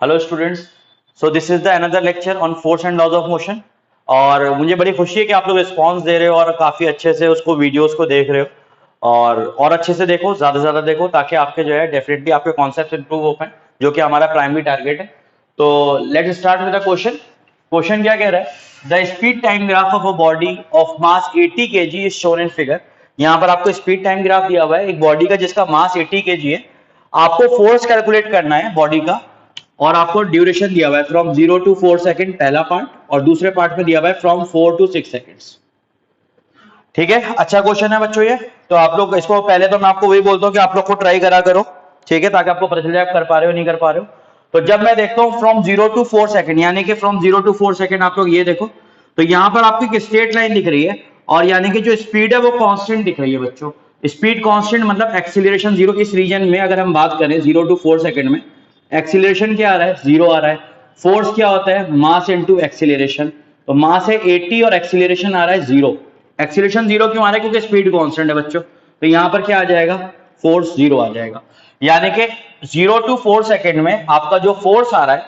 Hello students, so this is the another lecture on force and laws of motion. और मुझे बड़ी खुशी है कि आप लोग रिस्पांस दे रहे हो और काफी अच्छे से उसको वीडियोस को देख रहे हो। और अच्छे से देखो, ज्यादा से ज्यादा देखो, ताकि आपके जो है डेफिनेटली आपके कॉन्सेप्ट इंप्रूव हो पाए, जो कि हमारा प्राइमरी टारगेट है। तो let's start with the question. Question क्या कह रहा है? The speed time graph of a body of mass 80 kg is shown in figure. यहाँ पर आपको स्पीड टाइम ग्राफ दिया हुआ है एक बॉडी का जिसका मास 80 kg है। आपको फोर्स कैलकुलेट करना है बॉडी का, और आपको ड्यूरेशन दिया हुआ है फ्रॉम 0 to 4 सेकेंड पहला पार्ट, और दूसरे पार्ट में दिया हुआ है फ्रॉम 4 to 6 सेकेंड्स। ठीक है, अच्छा क्वेश्चन है बच्चों ये। तो आप लोग इसको, पहले तो मैं आपको वही बोलता हूँ कि आप लोग को ट्राई करा करो, ठीक है, ताकि आपको पता चल जाए आप कर पा रहे हो नहीं कर पा रहे हो। तो जब मैं देखता हूँ फ्रॉम 0 to 4 सेकेंड, यानी कि फ्रॉम 0 to 4 सेकेंड, आप लोग ये देखो, तो यहाँ पर आपकी स्ट्रेट लाइन दिख रही है, और यानी कि जो स्पीड है वो कांस्टेंट दिख रही है बच्चों। स्पीड कांस्टेंट मतलब एक्सीलरेशन जीरो। इस रीजन में अगर हम बात करें 0 to 4 सेकेंड में, एक्सीलरेशन क्या आ रहा है? जीरो आ रहा है। फोर्स क्या होता है? Mass into acceleration. तो मास है 80 और एक्सीलरेशन आ रहा है जीरो। एक्सीलरेशन जीरो क्यों आ रहा है? क्योंकि स्पीड कांस्टेंट है बच्चों। तो यहां पर क्या आ जाएगा? फोर्स जीरो आ जाएगा। यानी कि 0 to 4 सेकेंड में आपका जो फोर्स आ रहा है,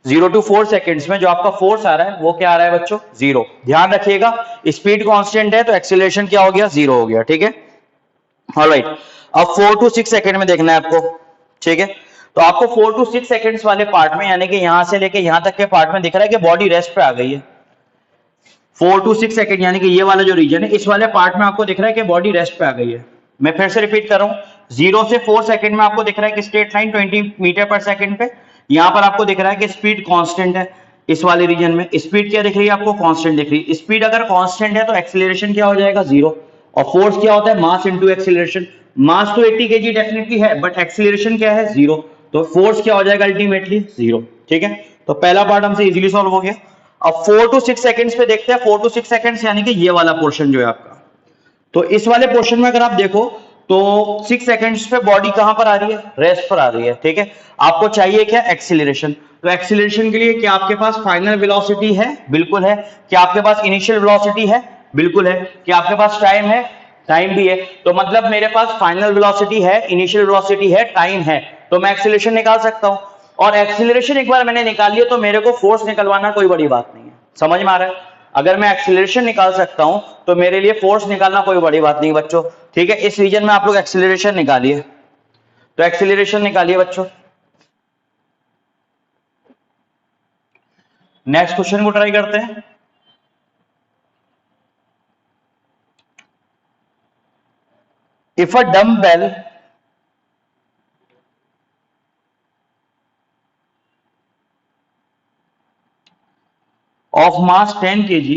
0 to 4 सेकेंड्स में जो आपका फोर्स आ रहा है वो क्या आ रहा है बच्चों? जीरो। ध्यान रखिएगा, स्पीड कांस्टेंट है तो एक्सीलरेशन क्या हो गया? जीरो हो गया। ठीक है, ऑलराइट। अब 4 to 6 सेकेंड में देखना है आपको, ठीक है। तो आपको 4 to 6 सेकेंड्स वाले पार्ट में, यानी कि यहां से लेके यहां तक के पार्ट में दिख रहा है कि बॉडी रेस्ट पे आ गई है। 4 to 6 सेकेंड यानी कि ये वाला जो रीजन है, इस वाले पार्ट में आपको दिख रहा है कि बॉडी रेस्ट पे आ गई है। मैं फिर से रिपीट कर रहा हूं, 0 से 4 सेकेंड में आपको दिख रहा है कि straight line 20 metre per second पे। यहां पर आपको दिख रहा है कि स्पीड कांस्टेंट है। इस वाले रीजन में स्पीड क्या दिख रही है आपको? कांस्टेंट दिख रही है। स्पीड अगर कांस्टेंट है तो एक्सीलरेशन क्या हो जाएगा? जीरो। और फोर्स क्या होता है? Mass into acceleration. मास तो 80 kg डेफिनेटली है, बट एक्सीलरेशन क्या है? जीरो। तो फोर्स क्या हो जाएगा अल्टीमेटली? जीरो। ठीक है, तो पहला पार्ट हमसे इजीली सॉल्व हो गया। अब 4 to 6 सेकेंड्स पे देखते हैं। 4 to 6 सेकेंड्स यानी कि ये वाला पोर्शन जो है आपका। तो इस वाले पोर्शन में अगर आप देखो तो 6 सेकेंड्स पे बॉडी कहां पर आ रही है? रेस्ट पर आ रही है। ठीक है, आपको चाहिए क्या? एक्सीलरेशन। तो एक्सीलरेशन के लिए क्या आपके पास फाइनल वेलोसिटी है? बिल्कुल है। क्या आपके पास इनिशियल वेलोसिटी है? बिल्कुल है। क्या आपके पास टाइम है? टाइम भी है। तो मतलब मेरे पास फाइनल वेलोसिटी है, इनिशियल वेलोसिटी है, टाइम है, तो मैं एक्सीलरेशन निकाल सकता हूं। और एक्सीलरेशन एक बार मैंने निकाल लिया तो मेरे को फोर्स निकलवाना कोई बड़ी बात नहीं है। समझ में आ रहा है? अगर मैं एक्सीलरेशन निकाल सकता हूं तो मेरे लिए फोर्स निकालना कोई बड़ी बात नहीं बच्चों। ठीक है, इस रीजन में आप लोग एक्सीलरेशन निकालिए। तो एक्सीलरेशन निकालिए बच्चों। नेक्स्ट क्वेश्चन को ट्राई करते हैं। If a dumbbell of mass 10 kg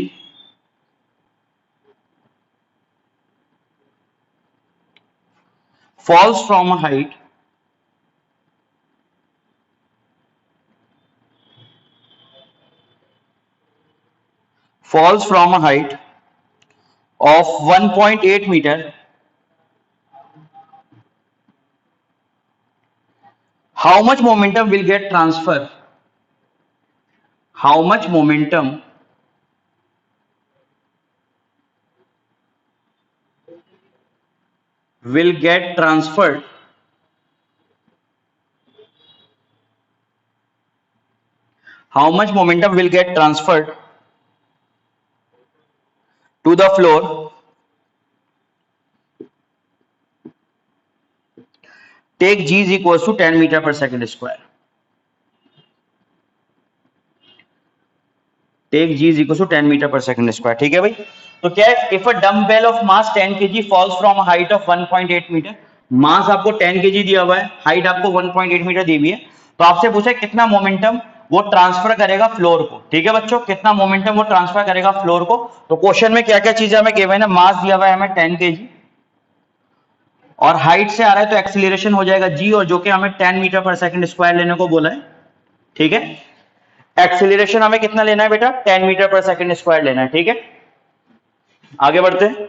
falls from a height of 1.8 meter, how much momentum will get transfer? How much momentum will get transferred how much momentum will get transferred to the floor? Take g is equals to 10 meter per second square. Take g is equals to 10 meter per second square. ठीक है भाई। तो क्या है? If a dumbbell of mass 10 kg falls from a height of 1.8 metre. Mass आपको 10 kg दिया हुआ है, हाइट आपको 1.8 मीटर दी हुई है। तो आपसे पूछा कितना मोमेंटम वो ट्रांसफर करेगा फ्लोर को। ठीक है बच्चों, कितना मोमेंटम वो ट्रांसफर करेगा फ्लोर को। तो क्वेश्चन में क्या क्या चीजें हमें गिवन है? मास दिया हुआ है हमें 10 kg, और हाइट से आ रहा है तो एक्सीलरेशन हो जाएगा g, और जो कि हमें 10 मीटर पर सेकंड स्क्वायर लेने को बोला है। ठीक है, एक्सीलरेशन हमें कितना लेना है बेटा? 10 मीटर पर सेकंड स्क्वायर लेना है। ठीक है, आगे बढ़ते हैं।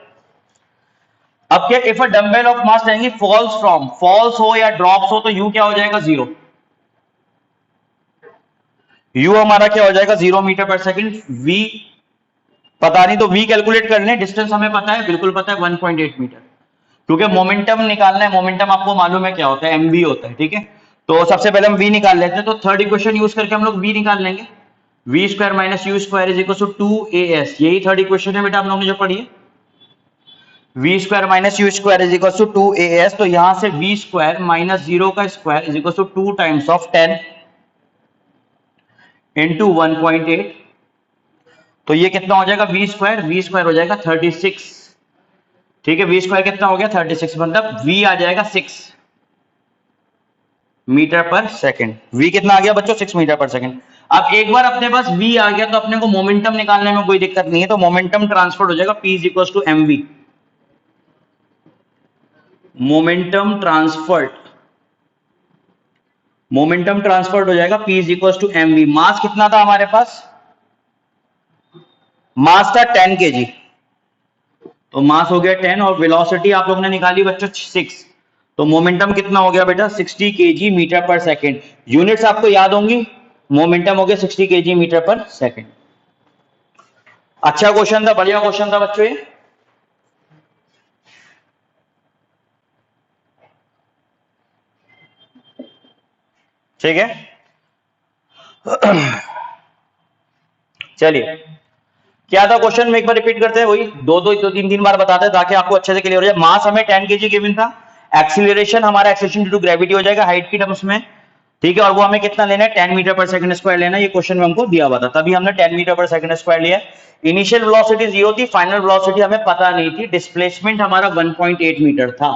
अब क्या? If a dumbbell of mass लेंगे फॉल्स फ्रॉम, फॉल्स हो या ड्रॉप्स हो तो यू क्या हो जाएगा? जीरो। यू हमारा क्या हो जाएगा? 0 मीटर पर सेकंड। वी पता नहीं तो वी कैलकुलेट कर लें। डिस्टेंस हमें पता है, बिल्कुल पता है, 1.8 मीटर। क्योंकि मोमेंटम निकालना है, मोमेंटम आपको मालूम है क्या होता है? एमवी होता है। ठीक है, तो सबसे पहले हम v निकाल लेते हैं, तो थर्ड इक्वेशन यूज करके हम लोग v निकाल लेंगे। v square minus u square is equal to 2as, यही थर्ड इक्वेशन है बेटा आप लोगों ने जो पढ़ी है। v square minus u square is equal to 2as, तो यहां से v स्क्वायर माइनस 0 का square is equal to 2 times of 10 into 1.8, तो ये कितना हो जाएगा v स्क्वायर हो जाएगा 36। ठीक है, v स्क्वायर कितना हो गया 36, मतलब v आ जाएगा 6 मीटर पर सेकंड। v कितना आ गया बच्चों 6 मीटर पर सेकंड। अब एक बार अपने पास v आ गया तो अपने को मोमेंटम निकालने में कोई दिक्कत नहीं है, तो मोमेंटम ट्रांसफर हो जाएगा p is equal to mv। Momentum transferred हो जाएगा p is equal to mv। Mass कितना था हमारे पास, मास था 10 kg, तो मास हो गया 10 और वेलोसिटी आप लोगों ने निकाली बच्चों 6, तो मोमेंटम कितना हो गया बेटा 60 kg metre per second. Units आपको याद होंगी, मोमेंटम हो गया 60 kg मीटर पर सेकंड। अच्छा क्वेश्चन था, बढ़िया क्वेश्चन था बच्चों ये। ठीक है, चलिए क्या था क्वेश्चन में एक बार रिपीट करते हैं, वही दो तीन बार बताते हैं ताकि आपको अच्छे से क्लियर हो जाए। मास हमें 10 kg गिवन था, एक्सीलरेशन हमारा एक्सेलरेशन ड्यू टू ग्रेविटी हो जाएगा हाइट की टर्म्स में। ठीक है, और वो हमें कितना लेना है 10 मीटर पर सेकंड स्क्वायर लेना है, ये क्वेश्चन में हमको दिया हुआ था, तभी हमने 10 मीटर पर सेकंड स्क्वायर लिया। इनिशियल वेलोसिटी 0 थी, फाइनल वेलोसिटी हमें पता नहीं थी, डिस्प्लेसमेंट हमारा 1.8 मीटर था।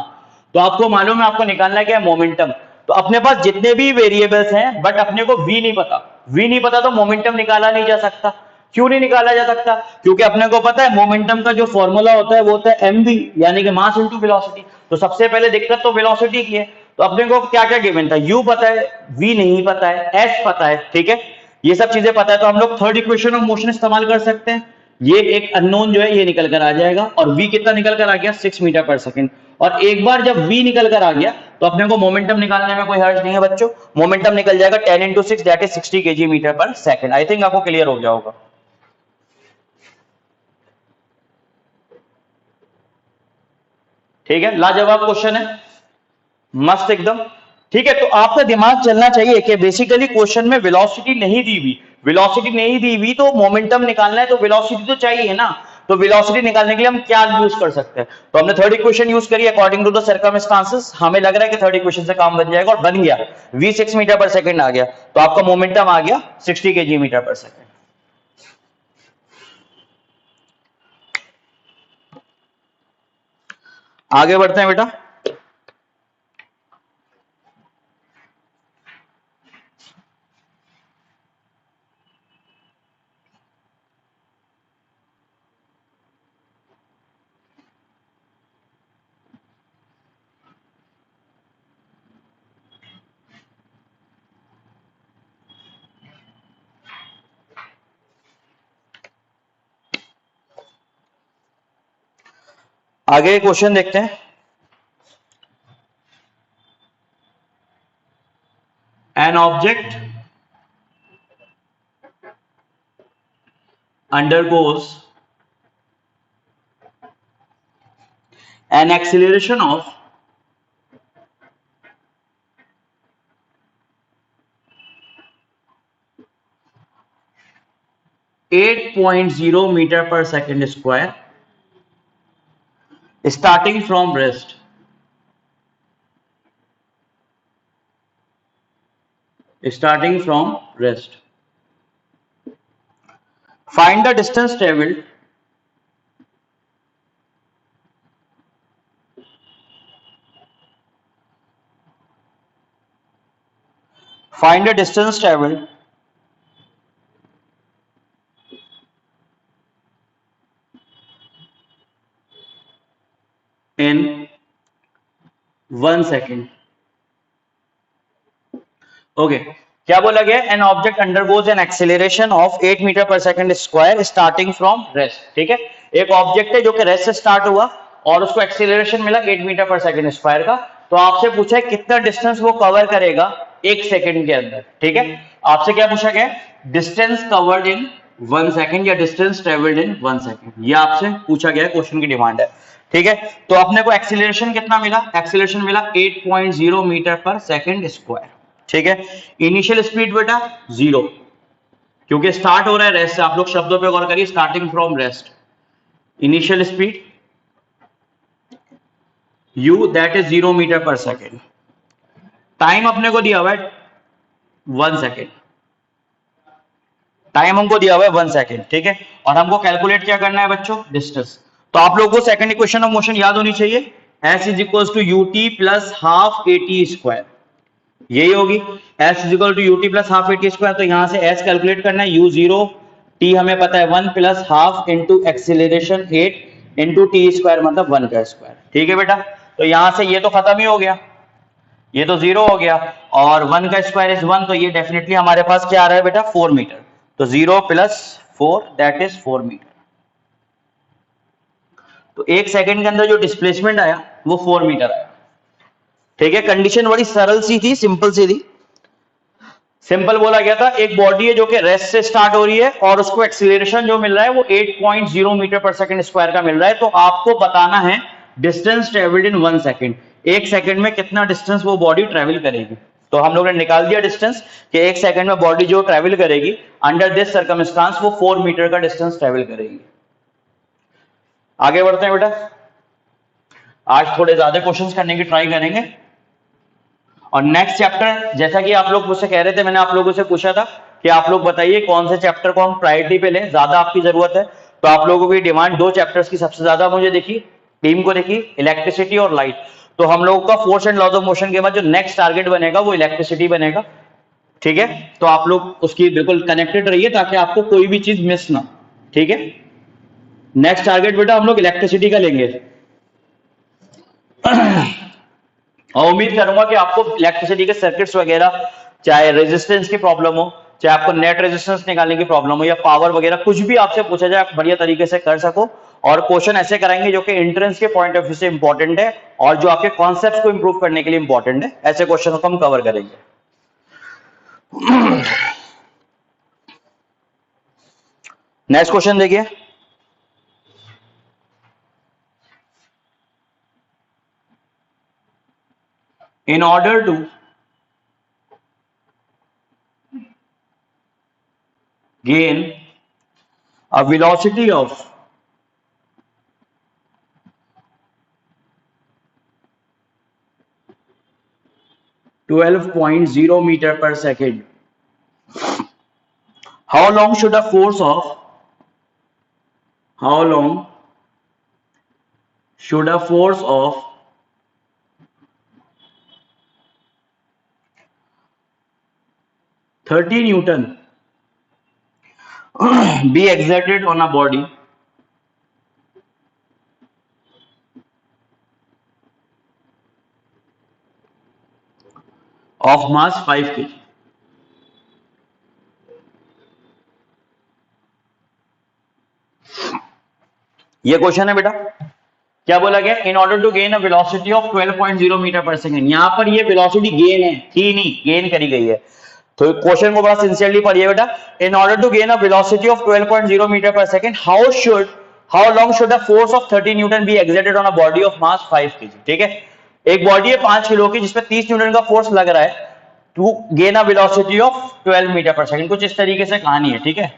तो आपको मालूम है आपको निकालना क्या है मोमेंटम। तो अपने पास जितने भी वेरिएबल्स हैं बट अपने को v नहीं पता, v नहीं पता तो मोमेंटम निकाला नहीं जा सकता। क्यों नहीं निकाला जा सकता, क्योंकि अपने को पता है मोमेंटम का जो फॉर्मूला होता है वो होता है mv, यानी कि मास इनटू वेलोसिटी। तो सबसे पहले दिक्कत तो वेलोसिटी की है, तो अपने को क्या क्या गिवन था, u पता है, v नहीं पता है, s पता है। ठीक है, ये सब चीजें पता है, तो हम लोग थर्ड इक्वेशन ऑफ मोशन इस्तेमाल कर सकते हैं। ये एक अननोन जो है ये निकल कर आ जाएगा, और v कितना निकल कर आ गया 6 मीटर पर सेकंड। और एक बार जब v निकल कर आ गया तो अपने को मोमेंटम निकालने में कोई हर्ज नहीं है बच्चों। मोमेंटम निकल जाएगा 10 into 6 that is 60 kg metre per second. I think आपको क्लियर हो गया होगा। ठीक है, लाजवाब क्वेश्चन है, मस्त एकदम। ठीक है, तो आपका दिमाग चलना चाहिए कि बेसिकली क्वेश्चन में वेलोसिटी नहीं दी हुई, वेलोसिटी नहीं दी हुई तो मोमेंटम निकालना है तो वेलोसिटी तो चाहिए ना। तो वेलोसिटी निकालने के लिए हम क्या यूज कर सकते हैं, तो हमने थर्ड इक्वेशन यूज करी अकॉर्डिंग टू द सर्कमस्टांसेस। हमें लग रहा है कि थर्ड इक्वेशन से काम बन जाएगा और बन गया, v 6 मीटर पर सेकंड आ गया, तो आपका मोमेंटम आ गया 60 kg मीटर पर सेकंड। आगे बढ़ते हैं बेटा। आगे क्वेश्चन देखते हैं। An object undergoes an acceleration of 8.0 meter per second square starting from rest. Starting from rest. Find the distance traveled find the distance traveled in 1 second. Okay, क्या बोला गया, an object undergoes an acceleration of 8 metre per second square starting from rest. ठीक है, एक object है जो कि rest से स्टार्ट हुआ और उसको एक्सेलरेशन मिला 8 मीटर पर सेकंड स्क्वायर का, तो आपसे पूछा है कितना डिस्टेंस वो कवर करेगा 1 सेकंड के अंदर। ठीक है, आपसे क्या पूछा गया, डिस्टेंस कवर्ड इन 1 सेकंड या डिस्टेंस ट्रेवल्ड इन 1 सेकंड, ये आपसे पूछा गया, क्वेश्चन की डिमांड है। ठीक है, तो अपने को एक्सेलरेशन कितना मिला, एक्सेलरेशन मिला 8.0 मीटर पर सेकंड स्क्वायर। ठीक है। इनिशियल स्पीड बेटा 0, क्योंकि स्टार्ट हो रहा है रेस्ट से। आप लोग शब्दों पे गौर करिए, starting from rest. Initial speed u that is 0 metre per second. Time अपने को दिया हुआ है 1 सेकेंड, टाइम हमको दिया हुआ है 1 सेकेंड, ठीक है। और हमको कैलकुलेट क्या करना है बच्चों, डिस्टेंस। तो आप लोगों को सेकंड इक्वेशन ऑफ मोशन याद होनी चाहिए, s is equal to u t plus half a t square, यही होगी। s is equal to u t plus half a t square, तो यहां से s कैलकुलेट करना है, u 0, t हमें पता है 1 plus half into acceleration 8 into T square मतलब 1 का स्क्वायर, ठीक है बेटा। तो यहां से ये तो खत्म ही हो गया, ये तो 0 हो गया, और 1 का स्क्वायर इज 1, तो ये डेफिनेटली हमारे पास क्या आ रहा है बेटा, 4 मीटर। तो 0 प्लस 4 दैट इज 4 मीटर। तो 1 सेकंड के अंदर जो डिस्प्लेसमेंट आया वो 4 मीटर आया, ठीक है। कंडीशन बड़ी सरल सी थी, सिंपल सी थी। सिंपल बोला गया था, एक बॉडी है जो कि रेस्ट से स्टार्ट हो रही है और उसको एक्सीलरेशन जो मिल रहा है वो 8.0 मीटर पर सेकंड स्क्वायर का मिल रहा है। तो आपको बताना है distance travelled in 1 second, 1 second में कितना डिस्टेंस वो बॉडी ट्रेवल करेगी। तो हम लोग ने निकाल दिया डिस्टेंस कि 1 सेकंड में बॉडी जो ट्रेवल करेगी अंडर दिस सर्कमस्टांस वो 4 मीटर का डिस्टेंस ट्रेवल करेगी। आगे बढ़ते हैं बेटा, आज थोड़े ज्यादा क्वेश्चंस करने की ट्राई करेंगे। और नेक्स्ट चैप्टर, जैसा कि आप लोग मुझसे कह रहे थे, मैंने आप लोगों से पूछा था कि आप लोग बताइए कौन से चैप्टर को हम प्रायोरिटी पे लें, ज्यादा आपकी जरूरत है। तो आप लोगों की डिमांड 2 चैप्टर्स की सबसे ज्यादा मुझे देखी, टीम को देखी, इलेक्ट्रिसिटी और लाइट। तो हम लोगों का force and laws of motion के बाद जो नेक्स्ट टारगेट बनेगा वो इलेक्ट्रिसिटी बनेगा, ठीक है। तो आप लोग उसकी बिल्कुल कनेक्टेड रहिए ताकि आपको कोई भी चीज मिस ना, ठीक है। नेक्स्ट टारगेट बेटा हम लोग इलेक्ट्रिसिटी का लेंगे, और उम्मीद करूंगा कि आपको इलेक्ट्रिसिटी के सर्किट्स वगैरह, चाहे रेजिस्टेंस की प्रॉब्लम हो, चाहे आपको नेट रेजिस्टेंस निकालने की प्रॉब्लम हो, या पावर वगैरह कुछ भी आपसे पूछा जाए, आप बढ़िया तरीके से कर सको। और क्वेश्चन ऐसे कराएंगे जो कि एंट्रेंस के पॉइंट ऑफ व्यू से इंपॉर्टेंट है और जो आपके कॉन्सेप्ट्स को इंप्रूव करने के लिए इंपॉर्टेंट है, ऐसे क्वेश्चन को हम कवर करेंगे। नेक्स्ट क्वेश्चन देखिए, in order to gain a velocity of 12.0 meter per second, how long should a force of 30 Newton be exerted on a body of mass 5 kg? ये क्वेश्चन है बेटा, क्या बोला गया, in order to gain a velocity of 12.0 metre per second. यहां पर ये velocity gain है, थी नहीं, गेन करी गई है। तो क्वेश्चन को बड़ा सिंसियरली पढ़िए बेटा, in order to gain a velocity of 12.0 metre per second, how long should a force of 30 newton be exerted on a body of mass 5 kg, ठीक है। एक बॉडी है 5 किलो की जिसपे 30 न्यूटन का फोर्स लग रहा है, to gain a velocity of 12 metre per second, कुछ इस तरीके से कहानी है, ठीक है।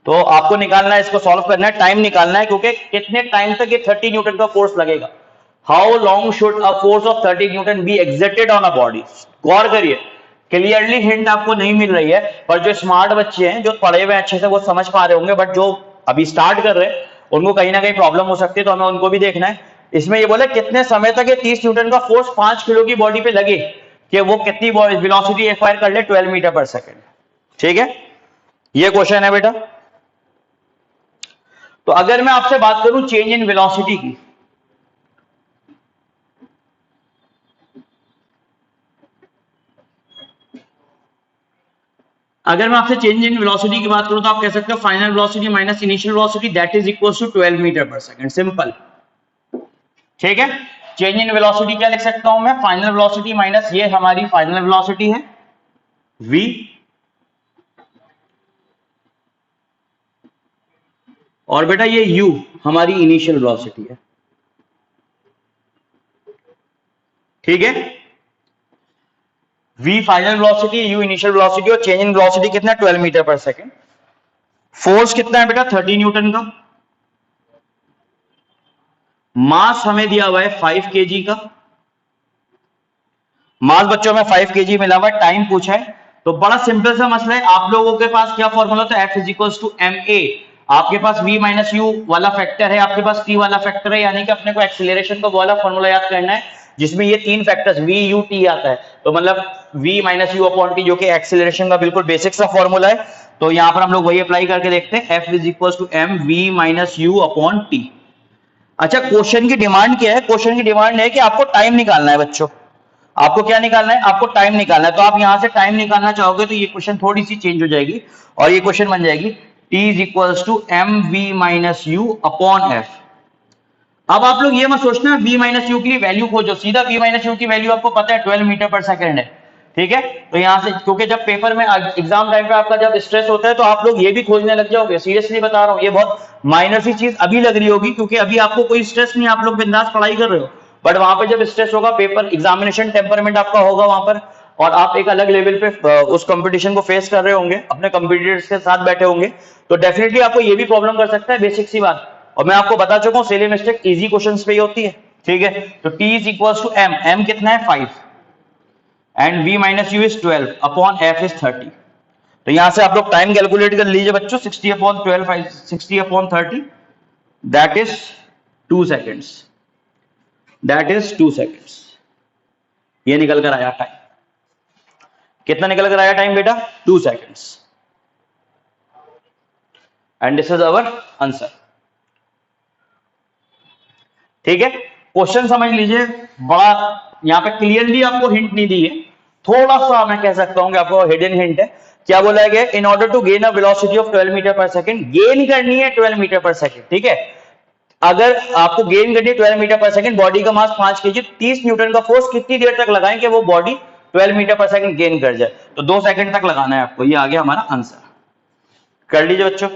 तो आपको निकालना है, इसको सॉल्व करना है, टाइम निकालना है, क्योंकि कितने टाइम तक ये 30 न्यूटन का फोर्स लगेगा। How long should a force of 30 newton be exerted on a body. गौर करिए, क्लियरली हिंट आपको नहीं मिल रही है, पर जो स्मार्ट बच्चे हैं, जो पढ़े हुए अच्छे से, वो समझ पा रहे होंगे, बट जो अभी स्टार्ट कर रहे हैं उनको कहीं ना कहीं प्रॉब्लम हो सकती है, तो हमें उनको भी देखना है। इसमें ये बोले कितने समय तक ये 30 न्यूटन का फोर्स 5 किलो की बॉडी पे लगे कि वो कितनी वेलोसिटी एक्वायर कर ले, 12 मीटर पर सेकेंड, ठीक है। ये क्वेश्चन है बेटा। तो अगर मैं आपसे बात करूं चेंज इन वेलोसिटी की, अगर मैं आपसे चेंज इन वेलोसिटी की बात करूं तो आप कह सकते हो final velocity minus initial velocity that is equal to 12 metre per second, simple, ठीक है। चेंज इन वेलोसिटी क्या लिख सकता हूं मैं, फाइनल वेलोसिटी माइनस ये हमारी फाइनल वेलोसिटी है v, और बेटा ये u हमारी इनिशियल वेलोसिटी है, ठीक है। v final velocity, u initial velocity और चेंज इन वेलोसिटी कितना 12 मीटर पर सेकंड। फोर्स कितना है बेटा 30 न्यूटन का। मास हमें दिया हुआ है 5 केजी का। मास बच्चों में 5 केजी मिला हुआ है। टाइम पूछा है तो बड़ा सिंपल सा मसला है। आप लोगों के पास क्या फॉर्मूला होता है, F is to m a. आपके पास v माइनस यू वाला फैक्टर है, आपके पास t वाला फैक्टर है, यानी कि अपने को एक्सीलरेशन का वाला फॉर्मूला याद करना है जिसमें ये तीन फैक्टर्स v u t आता है। तो मतलब v minus you upon T जो कि एक्सीलरेशन का बिल्कुल बेसिक सा फॉर्मूला है। तो यहां पर हम लोग वही अप्लाई करके देखते हैं, F is equal to M we minus you upon t. अच्छा, क्वेश्चन की डिमांड क्या है? क्वेश्चन की डिमांड है कि आपको टाइम निकालना है बच्चों। आपको क्या निकालना है? आपको टाइम निकालना है। तो आप यहां से टाइम निकालना चाहोगे तो ये क्वेश्चन थोड़ी सी चेंज हो जाएगी और ये क्वेश्चन बन जाएगी t is equals to M we minus you upon F. अब आप लोग ये मत सोचना v माइनस यू की वैल्यू खोजो, सीधा v माइनस यू की वैल्यू आपको पता है 12 मीटर पर सेकंड है, ठीक है। तो यहां से, क्योंकि जब पेपर में एग्जाम टाइम पे आपका जब स्ट्रेस होता है तो आप लोग ये भी खोजने लग जाओगे। सीरियसली बता रहा हूं, ये बहुत माइनर सी चीज अभी लग रही होगी क्योंकि अभी आपको कोई स्ट्रेस नहीं, आप लोग बिंदास पढ़ाई कर रहे हो। बट वहां पे जब स्ट्रेस होगा, पेपर एग्जामिनेशन टेम्परमेंट आपका होगा वहां पर, और आप एक अलग लेवल पे उस कंपटीशन को फेस कर रहे होंगे, अपने कंपटीटर्स के साथ बैठे होंगे, तो डेफिनेटली आपको ये भी प्रॉब्लम कर सकता है, बेसिक सी बात। और मैं आपको बता चुका हूं सेलियर मिस्टेक इजी क्वेश्चंस पे ही होती है, ठीक है। तो t is equals to m, m कितना है 5 and v minus U is 12 upon f is 30। तो यहां से आप लोग टाइम कैलकुलेट कर लीजिए बच्चों, 60 upon 12, 60 upon 30, that is 2 seconds, that is 2 seconds. ये निकल कर आया टाइम। कितना निकल कर आया टाइम बेटा? 2 seconds. And this is our answer, ठीक है। क्वेश्चन समझ लीजिए, बड़ा यहां पे क्लियरली आपको हिंट नहीं दी है, थोड़ा सा मैं कह सकता हूं कि आपको हिडन हिंट है। क्या बोला गया? In order to gain a velocity of 12 metre per second, gain करनी है 12 मीटर पर सेकंड, ठीक है। अगर आपको गेन करनी है 12 मीटर पर सेकंड, बॉडी का मास 5 केजी, 30 न्यूटन का फोर्स कितनी देर तक लगाएं कि वो body 12 metre per second gain कर जाए? तो 2 सेकंड तक लगाना है आपको। ये आ गया हमारा आंसर। कर लीजिए बच्चों।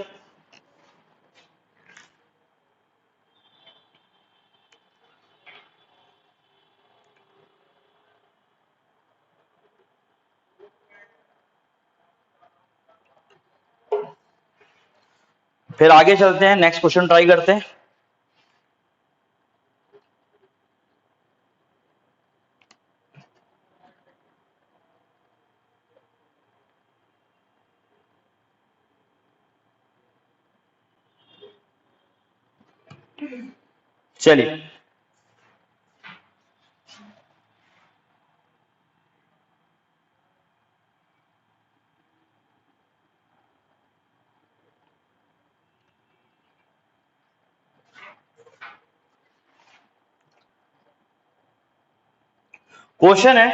फिर आगे चलते हैं, नेक्स्ट क्वेश्चन ट्राई करते हैं। चलिए, क्वेश्चन है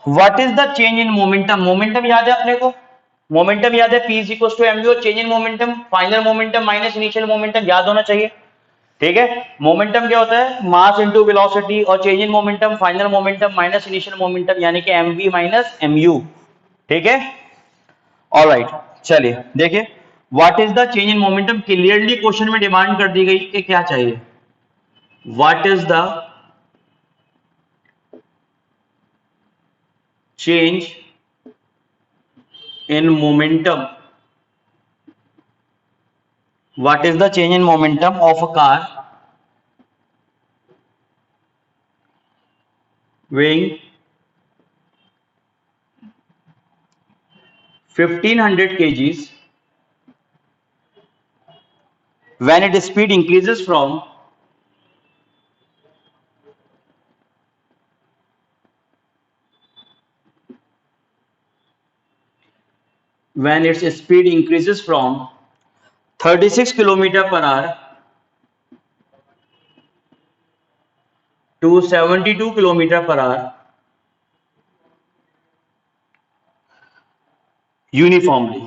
what is the change in momentum. Momentum याद है अपने को, मोमेंटम याद है, P is equal to M V, और change in momentum final momentum minus initial momentum याद होना चाहिए, ठीक है। मोमेंटम क्या होता है? मास इनटू वेलोसिटी, और change in momentum final momentum minus initial momentum, यानी कि M we minus M U, ठीक है। ऑलराइट, चलिए देखिए, what is the change in momentum. Clearly question में डिमांड कर दी गई कि क्या चाहिए, what is the change in momentum, what is the change in momentum of a car weighing 1500 kgs when its speed increases from when its speed increases from 36 km per hour to 72 km per hour uniformly।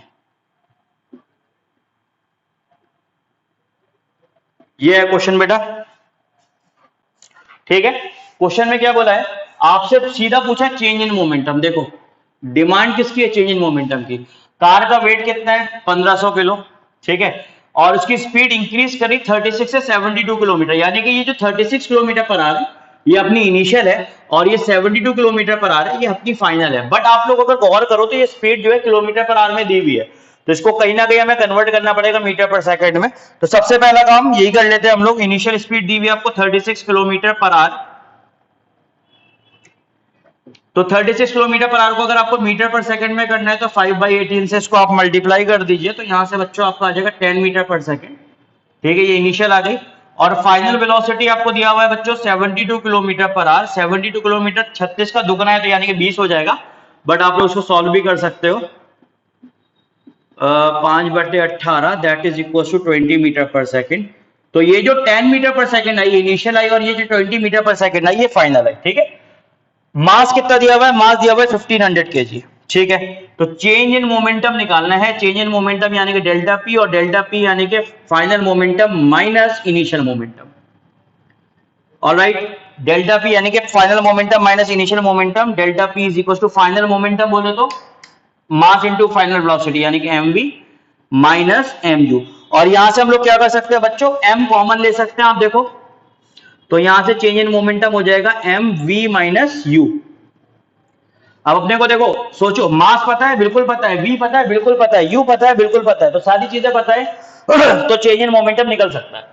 ये है question बेटा, ठीक है। Question में क्या बोला है? आपसे सीधा पूछा चेंज इन मोमेंटम। देखो डिमांड किसकी है? चेंज इन मोमेंटम की। कार का वेट कितना है? 1500 किलो, ठीक है, और उसकी स्पीड इंक्रीज करी 36 से 72 किलोमीटर, यानी कि ये जो 36 किलोमीटर पर आवर ये अपनी इनिशियल है और ये 72 किलोमीटर पर आवर है, ये अपनी फाइनल है। बट आप लोग अगर गौर करो तो ये स्पीड जो है किलोमीटर पर आवर में दी हुई है, तो इसको कहीं ना कहीं हमें कन्वर्ट करना पड़ेगा मीटर पर सेकंड में। तो सबसे पहला काम यही कर लेते हैं हम लोग। इनिशियल स्पीड दी हुई है आपको 36 किलोमीटर पर आवर, तो 36 किलोमीटर पर आवर को अगर आपको मीटर पर सेकंड में करना है तो 5/18 से इसको आप मल्टीप्लाई कर दीजिए, तो यहां से बच्चों आपका आ जाएगा 10 मीटर पर सेकंड। ठीक है, ये इनिशियल आ गई। और फाइनल वेलोसिटी आपको दिया हुआ है बच्चों 72 किलोमीटर पर आवर। 72 किलोमीटर 36 का दुगना है तो यानी कि 20 हो जाएगा, बट आप लोग उसको सॉल्व भी कर सकते हो। 5/18 that is equal to 20 metre per second. तो ये जो 10 metre per second I initial आई, और ये जो 20 मीटर पर सेकंड आई ये फाइनल है। ठीक है, मास कितना दिया हुआ है? मास दिया हुआ है 1500 केजी। ठीक है, तो चेंज इन मोमेंटम निकालना है। चेंज इन मोमेंटम यानी कि डेल्टा पी, और डेल्टा पी यानी कि final momentum minus initial momentum. Alright, delta p यानी कि final momentum minus initial momentum. Delta p is equal to final momentum बोले तो मास इनटू फाइनल वेलोसिटी यानी कि एमवी माइनस एमयू। और यहां से हम लोग क्या कर सकते हैं बच्चों? एम कॉमन ले सकते हैं। आप देखो तो यहां से चेंज इन मोमेंटम हो जाएगा एम वी माइनस यू। अब अपने को देखो, सोचो, मास पता है, बिल्कुल पता है, वी पता है, बिल्कुल पता है, यू पता है, बिल्कुल पता है, तो सारी चीजें पता है तो चेंज इन मोमेंटम निकल सकता है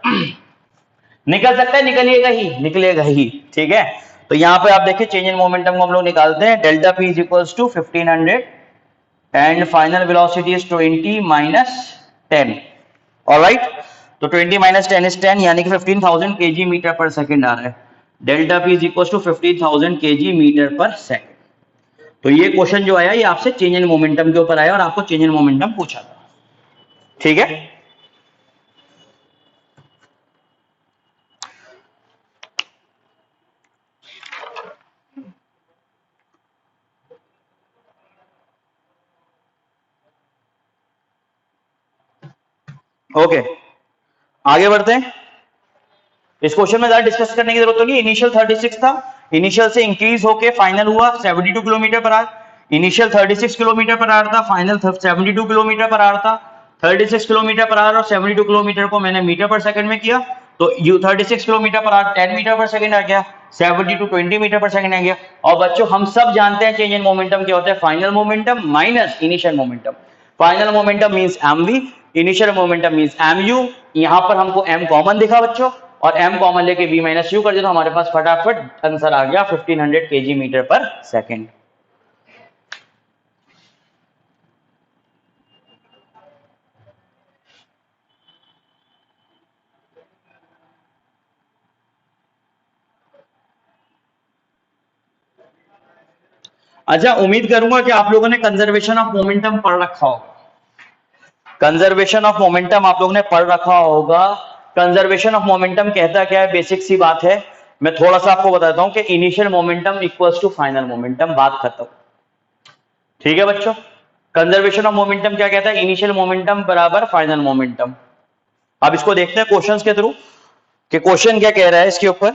निकल सकता है, निकलेगा ही, निकलेगा ही। ठीक है, तो यहां पे आप देखिए चेंज इन मोमेंटम को हम लोग निकालते हैं। Delta p is equals to 1500 and final velocity is 20 minus 10। Alright, तो 20 माइनस 10 इज 10 यानी कि 15,000 केजी मीटर पर सेकंड आ रहा है। Delta p is equals to 15,000 KG metre per second. तो ये क्वेश्चन जो आया ये आपसे चेंज इन मोमेंटम के ऊपर आया और आपको चेंज इन मोमेंटम पूछा था। ठीक है, ओके, आगे बढ़ते हैं। इस क्वेश्चन में ज्यादा डिस्कस करने की जरूरत तो नहीं। इनिशियल 36 था, इनिशियल से इंक्रीज होके फाइनल हुआ 72 kilometre per our. Initial 36 kilometre per our था, फाइनल 72 किलोमीटर पर आवर था। 36 किलोमीटर पर आवर और 72 किलोमीटर को मैंने मीटर पर सेकंड में किया, तो u 36 kilometre per hour 10 metre per second आ गया, 72 20 मीटर पर सेकंड आ गया। और बच्चों हम सब जानते हैं चेंज इन मोमेंटम क्या होता है? Final momentum minus initial momentum. Final momentum means mv, initial momentum means mu। यहां पर हमको m कॉमन दिखा बच्चों, और m कॉमन लेके v माइनस यू कर दिया, तो हमारे पास फटाफट आंसर आ गया 1500 केजी मीटर पर सेकंड। अच्छा, उम्मीद करूंगा कि आप लोगों ने कंजर्वेशन ऑफ मोमेंटम पढ़ रखा होगा। कंजर्वेशन ऑफ मोमेंटम आप लोगों ने पढ़ रखा होगा। कंजर्वेशन ऑफ मोमेंटम कहता क्या है? बेसिक सी बात है, मैं थोड़ा सा आपको बताता हूं कि initial momentum equals to final momentum, बात खत्म। ठीक है बच्चों, कंजर्वेशन ऑफ मोमेंटम क्या कहता है? इनिशियल मोमेंटम बराबर फाइनल मोमेंटम। अब इसको देखते हैं क्वेश्चंस के थ्रू कि क्वेश्चन क्या कह रहा है इसके ऊपर।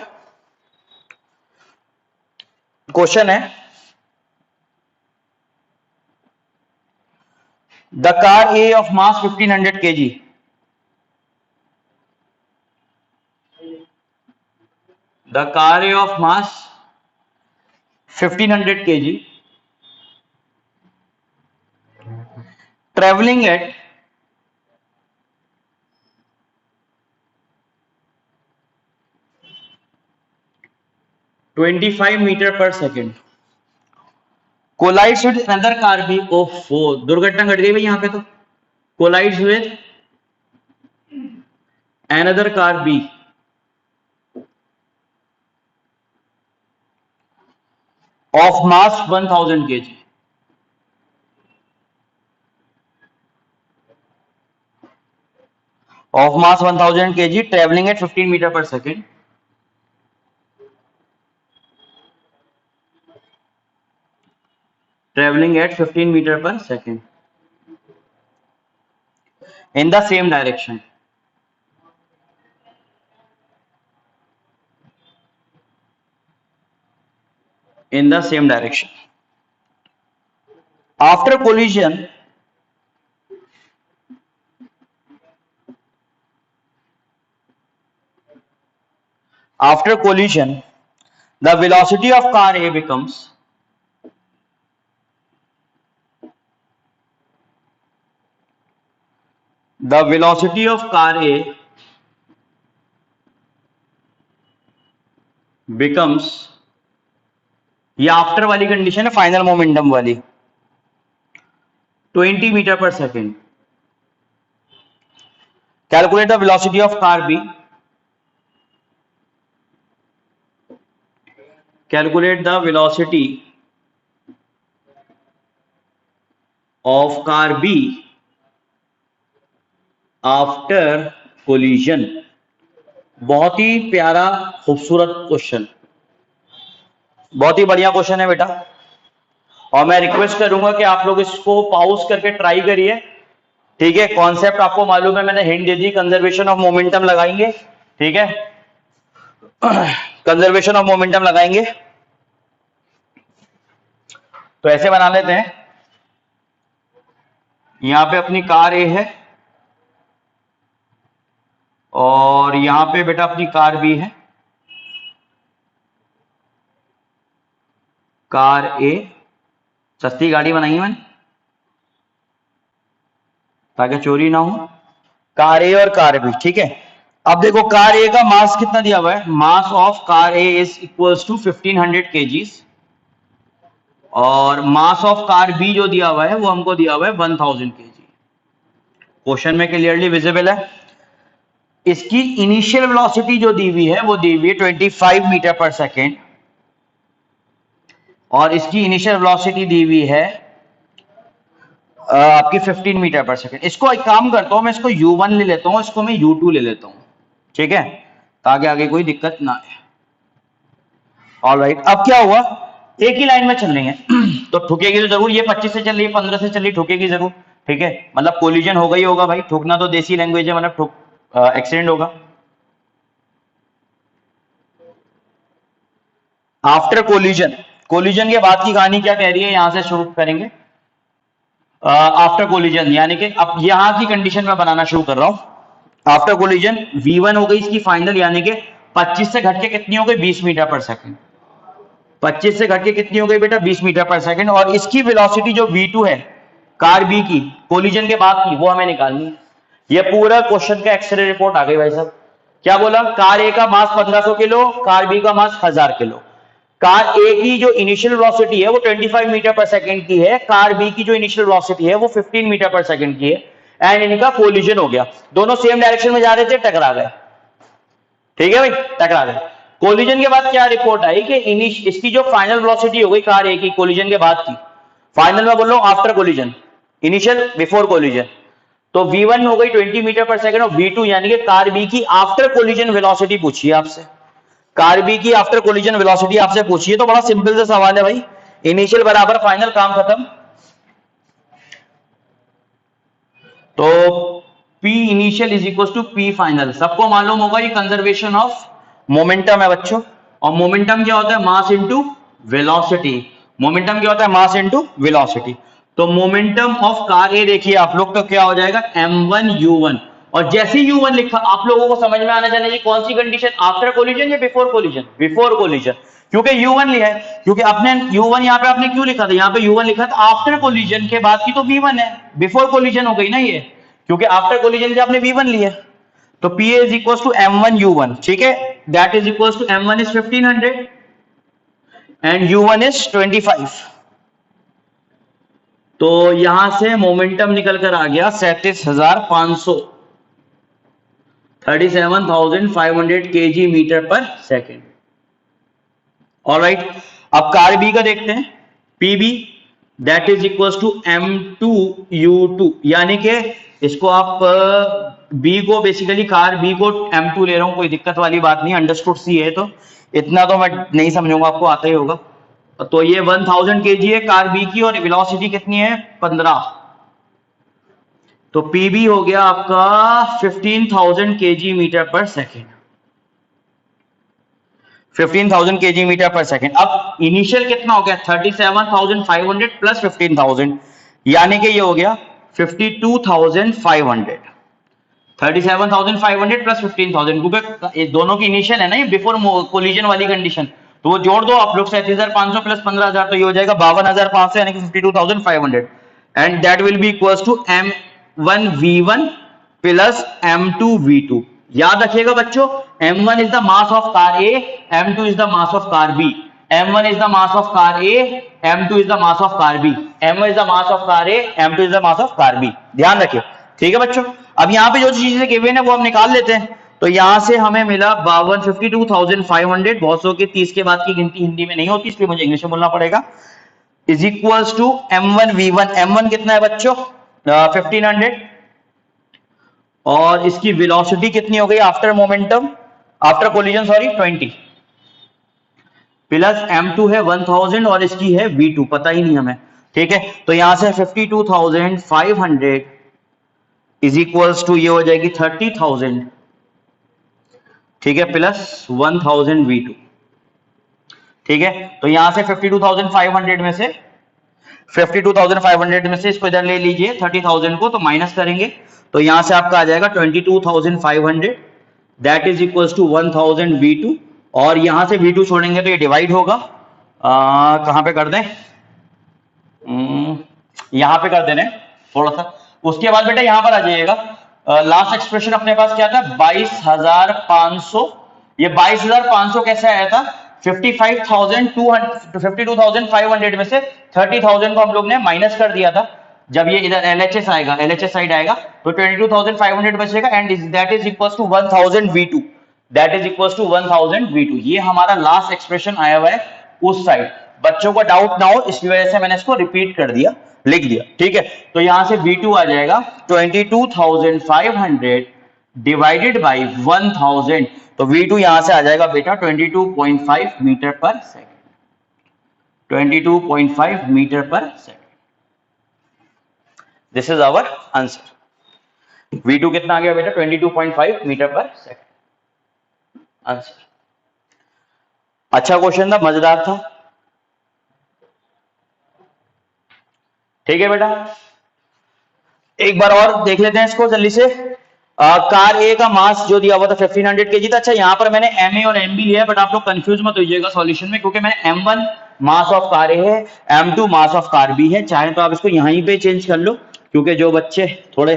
क्वेश्चन है, the car A of mass 1500 kg, the car A of mass 1500 kg traveling at 25 metre per second collides with another car B. ओफो, दुर्घटना घट गई भाई यहां पे तो। Collides with another car B of mass 1000 kg, of mass 1000 kg traveling at 15 meter per second, traveling at 15 meter per second in the same direction, in the same direction. After collision, after collision the velocity of car A becomes the velocity of car A becomes, ये after वाली condition है, final momentum वाली, 20 metre per second. Calculate the velocity of car B, calculate the velocity of car B after collision. बहुत ही प्यारा खूबसूरत question, बहुत ही बढ़िया क्वेश्चन है बेटा, और मैं रिक्वेस्ट करूंगा कि आप लोग इसको पॉज करके ट्राई करिए, ठीक है। कॉन्सेप्ट आपको मालूम है, मैंने hint they the, conservation of momentum लगाएंगे, ठीक है, कंजर्वेशन ऑफ मोमेंटम लगाएंगे। तो ऐसे बना लेते हैं, यहां पे अपनी कार ए है और यहां पे बेटा अपनी कार बी है। कार ए, सस्ती गाड़ी बनाई है मैंने ताकि चोरी ना हो। कार ए और कार बी, ठीक है। अब देखो कार ए का मास कितना दिया हुआ है, mass of car A is equals to 1500 kgs और मास ऑफ कार बी जो दिया हुआ है वो हमको दिया हुआ है 1000 kg। क्वेश्चन में क्लियरली विजिबल है। इसकी इनिशियल वेलोसिटी जो दी हुई है वो दी हुई है 25 मीटर पर सेकेंड और इसकी इनिशियल वेलोसिटी दी हुई है आपकी 15 मीटर पर सेकेंड। इसको एक काम करता हूं, मैं इसको u1 ले लेता हूं, इसको मैं u2 ले लेता हूं, ठीक है, ताकि आगे कोई दिक्कत ना आए। ऑलराइट, अब क्या हुआ, एक ही लाइन में चल रही है तो ठुकेगी तो जरूर, ये 25 से चल रही है, 15 से चल रही, ठुकेगी जरूर, ठीक है, मतलब कोलिजन होगा ही होगा भाई, ठुकना तो देसी लैंग्वेज है, मतलब एक्सीडेंट होगा। आफ्टर कोलिजन, कोलिजन के बाद की कहानी क्या कह रही है, यहां से शुरू करेंगे। आफ्टर कोलिजन यानी कि अब यहां की कंडीशन में बनाना शुरू कर रहा हूं। आफ्टर कोलिजन v1 हो गई इसकी फाइनल, यानी कि 25 से घट के कितनी हो गई, 20 मीटर पर सेकेंड। 25 से घट के कितनी हो गई बेटा, 20 मीटर पर सेकेंड। और इसकी वेलोसिटी जो v2 है कार बी की, कोलिजन के बाद की, वो हमें निकालनी है। ये पूरा क्वेश्चन का एक्सरे रिपोर्ट आ गई भाई साहब। क्या बोला, कार ए का मास 1500 किलो, कार बी का मास 1000 किलो। कार ए की जो इनिशियल वेलोसिटी है वो 25 मीटर पर सेकंड की है, कार बी की जो इनिशियल वेलोसिटी है वो 15 मीटर पर सेकंड की है, एंड इनका कोलिजन हो गया। दोनों सेम डायरेक्शन में जा रहे थे, टकरा गए, ठीक है भाई, टकरा गए। कोलिजन के बाद क्या रिपोर्ट आई कि इसकी जो फाइनल वेलोसिटी हो गई कार ए की कोलिजन के बाद की, फाइनल में बोल रहा हूं after collision, initial before collision, तो v1 हो गई 20 मीटर पर सेकंड और v2 यानी कि कार बी की आफ्टर कोलिजन वेलोसिटी पूछी है आपसे। कार बी की आफ्टर कोलिजन वेलोसिटी आपसे पूछी है, तो बड़ा सिंपल सा सवाल है भाई, इनिशियल बराबर फाइनल, काम खत्म। तो P initial is equal to P final, सबको मालूम होगा ये कंजर्वेशन ऑफ मोमेंटम है बच्चों, और मोमेंटम क्या होता है, मास इनटू वेलोसिटी। मोमेंटम क्या होता है, मास इनटू वेलोसिटी। तो मोमेंटम ऑफ कार ए देखिए आप लोग, तो क्या हो जाएगा m1u1, और जैसे u1 लिखा आप लोगों को समझ में आना चाहिए कौन सी कंडीशन, आफ्टर कोलिजन या बिफोर कोलिजन, बिफोर कोलिजन, क्योंकि u1 लिया है, क्योंकि आपने u1 यहां पे आपने क्यों लिखा था, यहां पे u1 लिखा था आफ्टर कोलिजन के बाद की तो v1 है, बिफोर कोलिजन हो गई ना ये, क्योंकि आफ्टर कोलिजन के आपने v1 लिया, तो P is equal to m1u1, ठीक है, that is equal to m1 is 1500 and u1 is 25। तो यहां से मोमेंटम निकल कर आ गया 37,500, 37,500 kg metre per second. Alright, अब कार बी का देखते हैं, PB that is equal to m2u2, यानी कि इसको आप बी को बेसिकली कार बी को m2 ले रहा हूं, कोई दिक्कत वाली बात नहीं, अंडरस्टूड सी है, तो इतना तो मैं नहीं समझूंगा, आपको आता ही होगा। तो ये 1000 kg है कार बी की और वेलोसिटी कितनी है 15, तो पीबी हो गया आपका 15,000 kg metre per second, 15,000 kg metre per second. अब इनिशियल कितना हो गया 37,500 प्लस 15,000, यानी कि ये हो गया 52,500, 37,500 प्लस 15,000, क्योंकि दोनों की इनिशियल है ना ये, बिफोर कोलिजन वाली कंडीशन, तो वो जोड़ दो आप लोग 37,500 प्लस 15,000 तो ये हो जाएगा 52,500 यानी कि 52,500 and that will be equals to M1V1 plus M2V2। याद रखिएगा बच्चों, M1 is the mass of car A, M2 is the mass of car B। M1 is the mass of car A, M2 is the mass of car B। M1 is the mass of car A, M2 is the mass of car B। ध्यान रखिए, ठीक है बच्चों। अब यहाँ पे जो चीजें गिवन है वो हम निकाल लेते हैं। तो यहां से हमें मिला 52,500। बहुत सौ के 30 के बाद की गिनती हिंदी में नहीं होती, इसलिए मुझे इंग्लिश में बोलना पड़ेगा। Is equals to M1V1। M1 कितना है बच्चों? 1500। और इसकी वेलोसिटी कितनी हो गई after momentum, after collision sorry, 20 plus M2 है 1000 और इसकी है V2 पता ही नहीं हमें, ठीक है। तो यहां से 52,500 इज इक्वल्स टू ये हो जाएगी 30,000, ठीक है, प्लस 1000 V2, ठीक है। तो यहां से 52,500 में से 52,500 में से इसको इधर ले लीजिए 30,000 को, तो माइनस करेंगे तो यहां से आपका आ जाएगा 22,500 that is equals to 1000 V2 और यहां से V2 छोड़ेंगे तो ये डिवाइड होगा। कहां पे कर दें, यहां पे कर देने थोड़ा सा। उसके बाद बेटा यहां पर आ जाइएगा, लास्ट एक्सप्रेशन अपने पास क्या था 22,500। ये 22,500 कैसे आया था? 52,500 में से 30,000 को हम लोग ने माइनस कर दिया था। जब ये इधर LHS आएगा, LHS साइड आएगा तो 22,500 बचेगा and that is equals to 1000 V2, that is equals to 1000 V2। ये हमारा लास्ट एक्सप्रेशन आया हुआ है उस साइड। बच्चों को डाउट ना हो इसकी वजह से मैंने इसको रिपीट कर दिया, लिख दिया, ठीक है। तो यहां से V2 आ जाएगा 22,500 डिवाइडेड बाई 1000। तो V2 यहां से आ जाएगा बेटा 22.5 metre per second, 22.5 metre per second. This is our answer. V2 कितना आ गया बेटा? 22.5 मीटर पर सेकेंड आंसर। अच्छा क्वेश्चन था, मजेदार था, ठीक है बेटा। एक बार और देख लेते हैं इसको जल्दी से। कार ए का मास जो दिया हुआ था 1500 kg था। अच्छा यहाँ पर मैंने MA और MB लिया है, बट आप लोग कंफ्यूज मत होइएगा सॉल्यूशन में, क्योंकि मैंने M1 मास ऑफ कार ए है, M2 mass of car B है। चाहे तो आप इसको यहीं पे चेंज कर लो, क्योंकि जो बच्चे थोड़े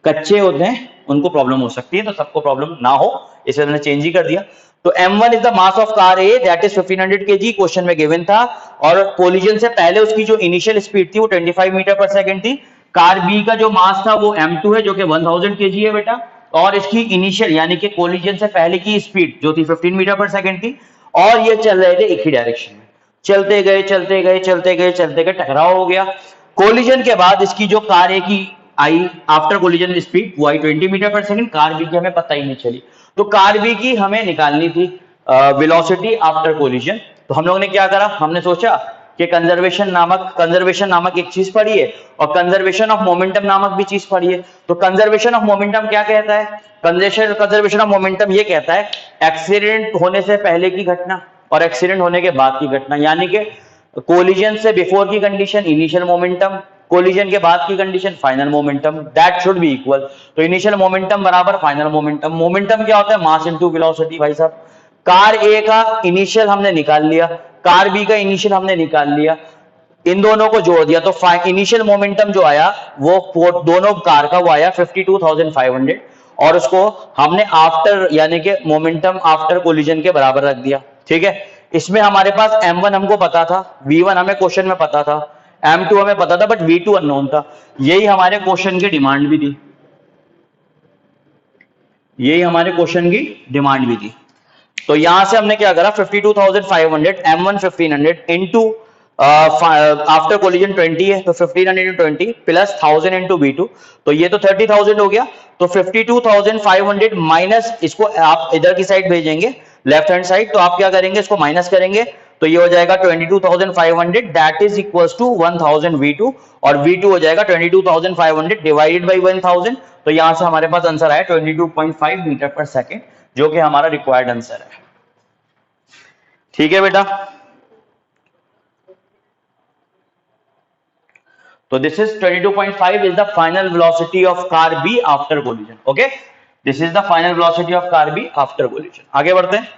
कच्चे होते हैं उनको प्रॉब्लम हो सकती है, तो सबको प्रॉब्लम ना हो इसलिए मैंने चेंज ही कर दिया। तो M1 is the mass of car A that is 1500 kg, question में गिवन था। और कोलिजन से पहले उसकी जो इनिशियल स्पीड थी वो 25 मीटर पर सेकंड थी। कार बी का जो मास था वो M2 है जो कि 1000 kg है बेटा, और इसकी इनिशियल यानी कि कोलिजन से पहले की स्पीड जो थी 15 मीटर पर सेकंड थी। और ये चल रहे थे एक ही डायरेक्शन में, चलते गए चलते गए चलते गए चलते गए, टकराव हो गया। कोलिजन के बाद इसकी जो कार ए की आई आफ्टर कोलिजन स्पीड वो आई 20 metre per second, car B की हमें पता ही नहीं चली। तो कार बी की हमें निकालनी थी वेलोसिटी आफ्टर कोलिजन। तो हम लोगों ने क्या करा, हमने सोचा कि कंजर्वेशन नामक एक चीज पढ़ी है और कंजर्वेशन ऑफ मोमेंटम नामक भी चीज पढ़ी है। तो कंजर्वेशन ऑफ मोमेंटम क्या कहता है? कंजर्वेशन ऑफ मोमेंटम ये कहता है एक्सीडेंट होने से पहले की घटना और एक्सीडेंट होने के बाद की घटना, यानी कि कोलिजन से बिफोर की कंडीशन इनिशियल मोमेंटम, कोलिजन के बाद की condition final momentum, that should be equal. तो इनिशियल मोमेंटम बराबर फाइनल मोमेंटम। मोमेंटम क्या होता है? Mass into velocity. भाई साहब, कार ए का इनिशियल हमने निकाल लिया, कार बी का इनिशियल हमने निकाल लिया, इन दोनों को जोड़ दिया तो इनिशियल मोमेंटम जो आया वो दोनों कार का वो आया 52,500 और उसको हमने आफ्टर यानी कि मोमेंटम आफ्टर कोलिजन के बराबर रख दिया, ठीक है। इसमें हमारे पास M1 हमको पता था, V1 हमें क्वेश्चन में पता था, M2 हमें पता था, बट V2 अननोन था। यही हमारे क्वेश्चन की डिमांड भी थी, यही हमारे क्वेश्चन की डिमांड भी थी। तो यहां से हमने क्या करा, 52,500 M1 1500 इंटू आफ्टर कोलिजन 20 है तो 1500 इंटू 20 प्लस 1000 इंटू V2, तो ये तो 30,000 हो गया। तो 52,500 माइनस इसको आप इधर की साइड भेजेंगे लेफ्ट हैंड साइड, तो आप क्या करेंगे इसको माइनस करेंगे तो ये हो जाएगा 22,500 that is equals to 1000 V2 और V2 हो जाएगा 22,500 डिवाइडेड बाई 1000। तो यहां से हमारे पास आंसर आया 22.5 मीटर पर सेकेंड, जो कि हमारा रिक्वायर्ड आंसर है, ठीक है बेटा। तो this is 22.5 is the final velocity of car B after collision. Okay, this is the final velocity of car B after collision. आगे बढ़ते हैं।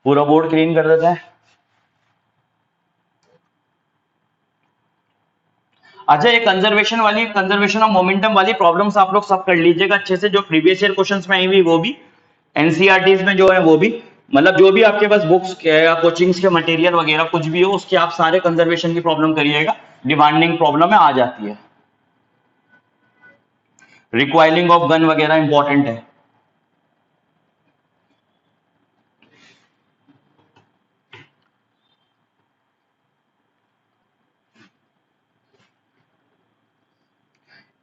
पूरा बोर्ड क्लीन कर देते हैं। अच्छा, ये कंजर्वेशन ऑफ मोमेंटम वाली प्रॉब्लम्स आप लोग सब कर लीजिएगा अच्छे से, जो प्रीवियस ईयर क्वेश्चंस में आई हुई वो भी, एनसीईआरटीज में जो है वो भी, मतलब जो भी आपके पास बुक्स या कोचिंग्स के मटेरियल वगैरह कुछ भी हो उसके आप सारे कंजर्वेशन की प्रॉब्लम करिएगा, डिमांडिंग प्रॉब्लम में आ जाती है। रिक्वायरिंग ऑफ गन वगैरह इंपॉर्टेंट है।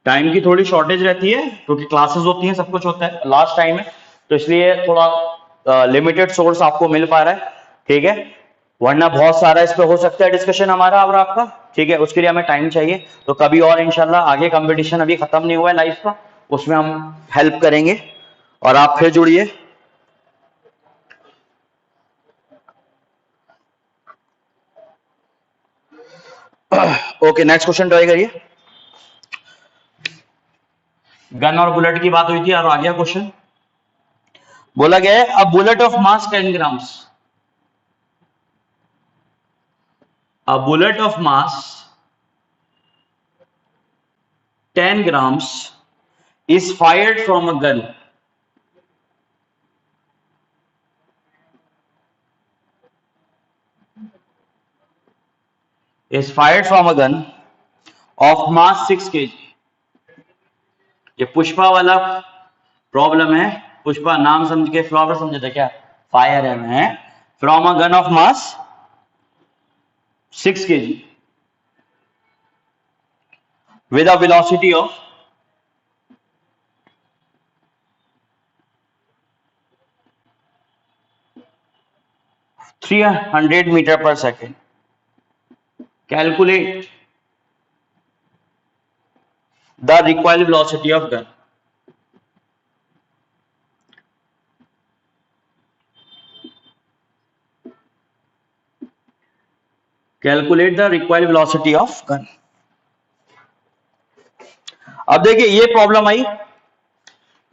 टाइम की थोड़ी शॉर्टेज रहती है क्योंकि क्लासेस होती हैं, सब कुछ होता है, लास्ट टाइम है तो इसलिए थोड़ा लिमिटेड सोर्स आपको मिल पा रहा है, ठीक है, वरना बहुत सारा इस पे हो सकता है डिस्कशन हमारा और आपका, ठीक है, उसके लिए हमें टाइम चाहिए। तो कभी और इंशाल्लाह आगे कंपटीशन अभी खत्म नहीं हुआ है लाइफ का, उसमें हम हेल्प करेंगे और आप फिर जुड़िए। ओके, नेक्स्ट क्वेश्चन ट्राई करिए। गन और बुलेट की बात हुई थी और आ गया क्वेश्चन, बोला गया है a bullet of mass 10 grams, a bullet of mass 10 grams is fired from a gun of mass 6 kg। ये पुष्पा वाला प्रॉब्लम है, पुष्पा नाम समझ के फ्लावर समझे थे क्या, फायर है from a gun of mass 6 kg with a velocity of 300 meter per second। Calculate the recoil velocity of gun। Calculate the required velocity of gun. अब देखिए ये प्रॉब्लम आई,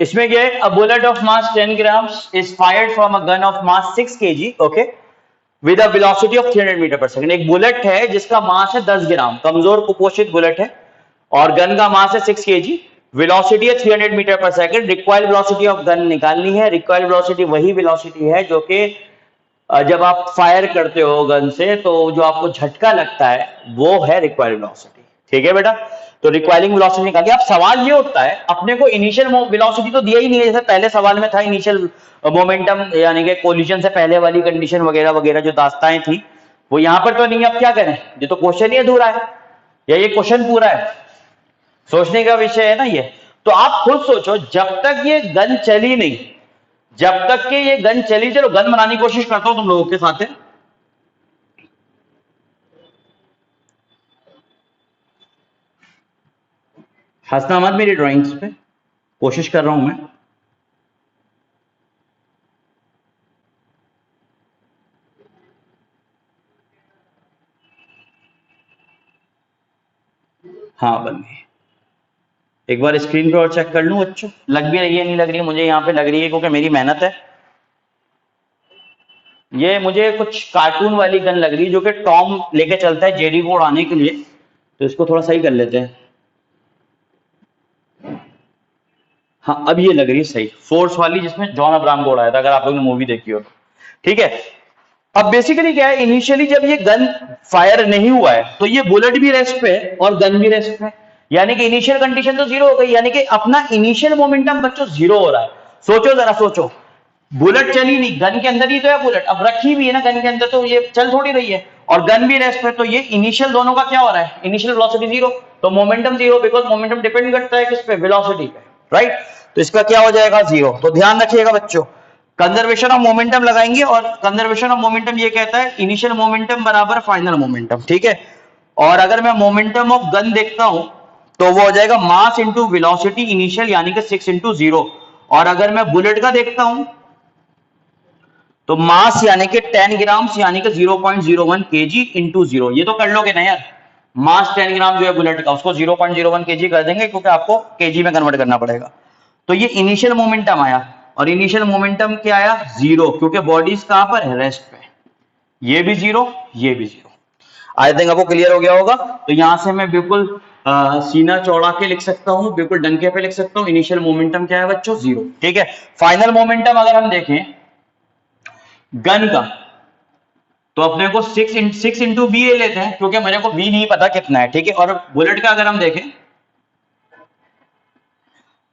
इसमें क्या है, a bullet of mass 10 grams is fired from a gun of mass 6 kg, okay, with a velocity of 300 metre per second. एक bullet है जिसका मास है 10 ग्राम, कमजोर कुपोषित बुलेट है और गन का मास है 6 kg, वेलोसिटी है 300 metre per second. Required velocity of gun निकालनी है। रिक्वायर्ड वेलोसिटी वही वेलोसिटी है जो कि जब आप फायर करते हो गन से तो जो आपको झटका लगता है वो है रिक्वायर्ड वेलोसिटी, ठीक है बेटा। तो रिक्वायरिंग वेलोसिटी निकालिए। अब सवाल ये होता है, अपने को इनिशियल वेलोसिटी तो दिया ही नहीं है, जैसे पहले सवाल में था इनिशियल मोमेंटम यानी कि कोलिजन से पहले वाली कंडीशन वगैरह वगैरह जो दास्ताएं थी वो यहां पर तो नहीं है। अब क्या करें, ये तो क्वेश्चन ही अधूरा है या ये क्वेश्चन पूरा है, सोचने का विषय है ना ये। तो आप खुद सोचो, जब तक ये गन चली नहीं, जब तक कि ये गन चली, चलो गन बनाने की कोशिश करता हूं तुम लोगों के साथ है। हंसना मत मेरी ड्राइंग्स पे, कोशिश कर रहा हूं मैं। हाँ बन गई, एक बार स्क्रीन पे और चेक कर लूं बच्चों, लग भी रही है नहीं लग रही है, मुझे यहाँ पे लग रही है क्योंकि मेरी मेहनत है। ये मुझे कुछ कार्टून वाली गन लग रही है जो कि टॉम लेके चलता है जेडी को उड़ाने के लिए, तो इसको थोड़ा सही कर लेते हैं। हाँ अब ये लग रही है सही, फोर्स वाली जिसमें जॉन अब्राहम को उड़ाया था, अगर आप लोगों ने मूवी देखी हो, ठीक है। अब बेसिकली क्या है, इनिशियली जब ये गन फायर नहीं हुआ है तो ये बुलेट भी रेस्ट पे है और गन भी रेस्ट पे है, यानी कि इनिशियल कंडीशन तो जीरो हो गई, यानी कि अपना इनिशियल मोमेंटम बच्चों जीरो हो रहा है। सोचो जरा सोचो, बुलेट चली नहीं, गन के अंदर ही तो है बुलेट, अब रखी भी है ना गन के अंदर, तो ये चल थोड़ी रही है और गन भी रेस्ट पे, तो ये इनिशियल दोनों का क्या हो रहा है, इनिशियल वेलोसिटी जीरो, तो momentum zero, because momentum depend करता है किस पे, वेलोसिटी पे, राइट। तो इसका क्या हो जाएगा, जीरो। तो ध्यान रखिएगा बच्चों, कंजर्वेशन ऑफ मोमेंटम लगाएंगे और कंजर्वेशन ऑफ मोमेंटम ये कहता है इनिशियल मोमेंटम बराबर फाइनल मोमेंटम, ठीक है। और अगर मैं मोमेंटम ऑफ गन देखता हूं तो वो हो जाएगा मास इंटू वेलोसिटी इनिशियल यानी कि 6 इंटू जीरो, और अगर मैं बुलेट का देखता हूं तो मास यानी कि 10 ग्राम्स यानी कि 0.01 केजी इंटू जीरो। ये तो कर लोगे ना यार, मास 10 ग्राम जो है बुलेट का उसको 0.01 केजी कर देंगे क्योंकि आपको केजी में कन्वर्ट करना पड़ेगा। तो ये इनिशियल मोमेंटम आया, और इनिशियल मोमेंटम क्या आया, जीरो, क्योंकि बॉडीज कहां पर है, रेस्ट पे। ये भी जीरो, ये भी जीरो। आई थिंक आपको क्लियर हो गया होगा। तो यहां से मैं बिल्कुल सीना चौड़ा के लिख सकता हूं, बिल्कुल डंके पे लिख सकता हूं, इनिशियल मोमेंटम क्या है बच्चों, जीरो। ठीक है। फाइनल मोमेंटम अगर हम देखें गन का, तो अपने को 6 इंटू बी ले लेते हैं, क्योंकि मेरे को बी नहीं पता कितना है। ठीक है। और बुलेट का अगर हम देखें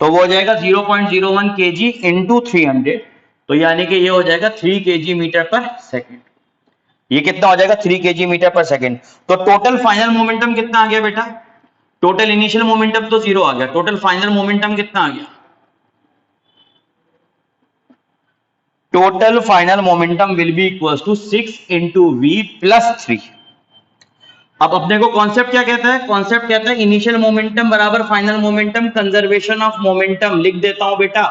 तो वो हो जाएगा 0.01 kg इंटू 300, तो यानी कि ये हो जाएगा 3 kg मीटर पर सेकेंड। ये कितना हो जाएगा, 3 kg मीटर पर सेकेंड। तो टोटल फाइनल मोमेंटम कितना आ गया बेटा, टोटल इनिशियल मोमेंटम तो जीरो आ गया, टोटल फाइनल मोमेंटम कितना आ गया, total final momentum will be equals to 6 into v plus 3। अब अपने को कॉन्सेप्ट क्या कहता है, कॉन्सेप्ट कहता है इनिशियल मोमेंटम बराबर final momentum, conservation of momentum. लिख देता हूं बेटा,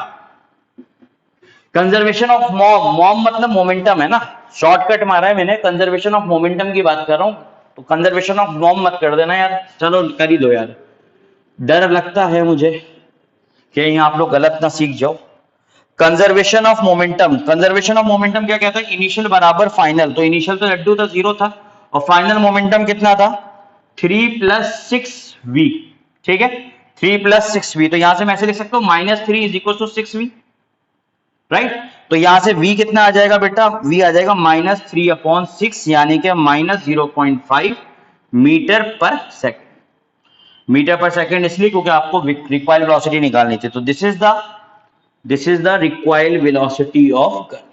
कंजर्वेशन ऑफ मॉम, मॉम मतलब मोमेंटम है ना, शॉर्टकट मारा है मैंने, कंजर्वेशन ऑफ मोमेंटम की बात कर रहा हूं, तो कंजर्वेशन ऑफ मॉम मत कर देना यार, चलो कर ही दो यार, डर लगता है मुझे कि यहां आप लोग गलत ना सीख जाओ। Conservation of momentum, conservation of momentum क्या कहता है, इनिशियल बराबर फाइनल, तो इनिशियल तो लड्डू था, जीरो था, और फाइनल मोमेंटम कितना था, 3 + 6v। ठीक है, 3 + 6v, तो यहां से मैं ऐसे लिख सकता हूं -3 = 6v, राइट। तो यहां से v कितना आ जाएगा बेटा, v आ जाएगा -3/6, यानी कि -0.5 metre per second. Metre per second इसलिए क्योंकि आपको रिक्वायर्ड वेलोसिटी निकालनी थी। तो this is the required velocity of gun.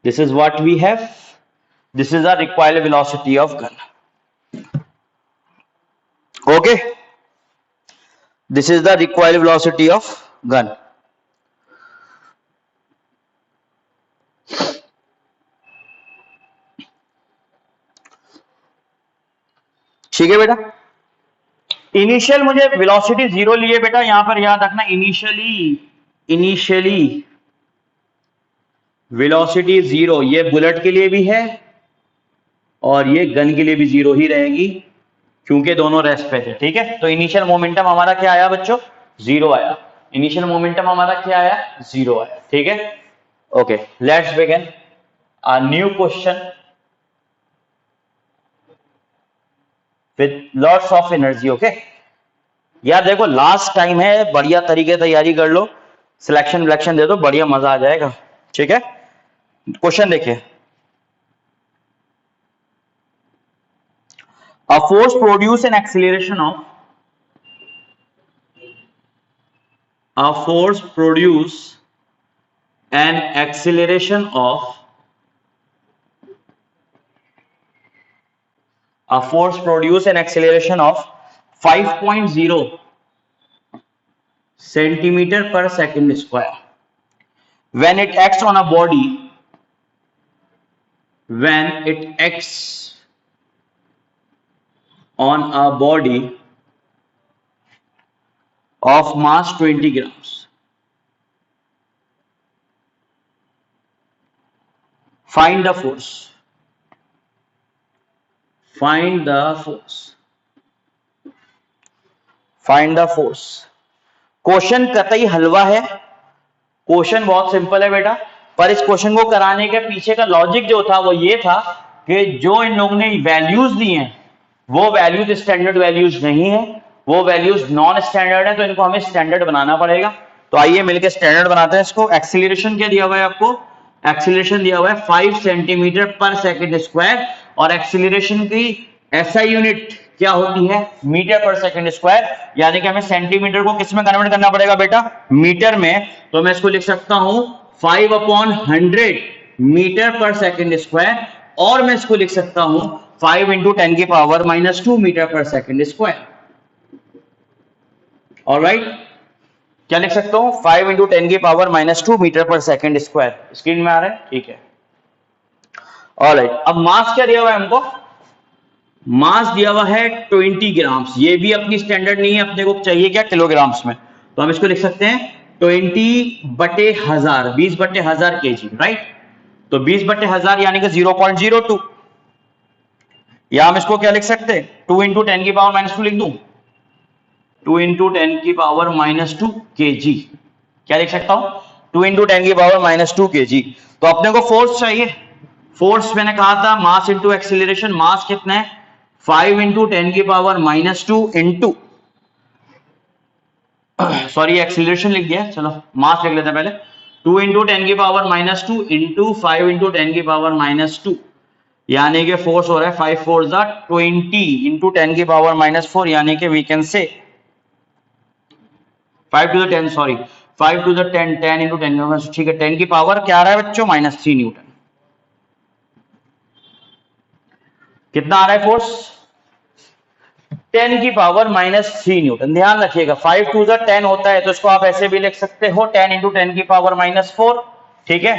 This is what we have. This is the required velocity of gun. Okay. This is the required velocity of gun. ठीक है बेटा। Initial मुझे वेलोसिटी जीरो लिए बेटा, यहां पर याद रखना इनिशियली वेलोसिटी जीरो, ये बुलेट के लिए भी है और ये गन के लिए भी जीरो ही रहेगी, क्योंकि दोनों रेस्ट पे थे। ठीक है। तो इनिशियल मोमेंटम हमारा क्या आया बच्चों, जीरो आया। इनिशियल मोमेंटम हमारा क्या आया, जीरो आया। ठीक है। Okay, let's begin a new question with lots of energy. Okay यार, देखो लास्ट टाइम है, बढ़िया तरीके तैयारी कर लो, सिलेक्शन विलेक्शन दे दो, बढ़िया मजा आ जाएगा। ठीक है। क्वेश्चन देखिए, a force produce an acceleration of a force produce an acceleration of a force produce an acceleration of 5.0 centimeter per second square when it acts on a body, when it acts on a body of mass 20 grams. Find the force. Find the force. Find the force. Question कतई हलवा है, question बहुत simple है बेटा, पर इस question को कराने के पीछे का लॉजिक जो था वो ये था कि जो इन लोगों ने वैल्यूज दी हैं वो वैल्यूज स्टैंडर्ड वैल्यूज नहीं है, वो वैल्यूज नॉन स्टैंडर्ड है, तो इनको हमें स्टैंडर्ड बनाना पड़ेगा। तो आइए मिलकर स्टैंडर्ड बनाते हैं इसको। एक्सीलरेशन क्या दिया हुआ है आपको, एक्सीलरेशन दिया हुआ है 5 सेंटीमीटर पर सेकेंड स्क्वायर, और एक्सीलरेशन की एसआई यूनिट क्या होती है, मीटर पर सेकंड स्क्वायर, यानी कि हमें सेंटीमीटर को किस में कन्वर्ट करना पड़ेगा बेटा, मीटर में। तो मैं इसको लिख सकता हूं 5/100 मीटर पर सेकंड स्क्वायर, और मैं इसको लिख सकता हूं 5 × 10⁻² metre per second square. Alright, क्या लिख सकता हूं, 5 × 10⁻² metre per second square. Screen में आ रहा है, ठीक है। ऑलराइट, अब मास क्या दिया हुआ है हमको, मास दिया हुआ है 20 ग्राम्स, ये भी अपनी स्टैंडर्ड नहीं है, अपने को चाहिए क्या, किलोग्राम्स में। तो हम इसको लिख सकते हैं 20/1000, 20/1000 kg, राइट। तो 20/1000 यानी कि 0.02, या हम इसको क्या लिख सकते हैं, 2 × 10⁻² लिख दूं, 2 इंटू 10⁻⁻2 kg। क्या लिख सकता हूं? 2 इंटू 10⁻⁻2 kg। तो अपने को फोर्स चाहिए। फोर्स मैंने कहा था मास इंटू एक्सीलरेशन। मास कितना है? 5 इंटू 10⁻⁻2 इंटू, सॉरी एक्सीलरेशन लिख दिया, चलो मास लिख लेते हैं पहले। 2 इंटू 10⁻⁻2 इंटू 5 इंटू 10⁻⁻2, यानी कि फोर्स हो रहा है 5 4 20 इंटू 10⁻⁻4, यानी कि we can say 5 to the 10, sorry 5 to the 10, 10 into 10, ठीक है, 10 की पावर क्या आ रहा है बच्चों? -3 न्यूटन। कितना आ रहा है फोर्स? 10 की पावर -3 न्यूटन। ध्यान रखिएगा 5 टू द 10 होता है तो इसको आप ऐसे भी लिख सकते हो 10 इंटू 10 की पावर -4। ठीक है,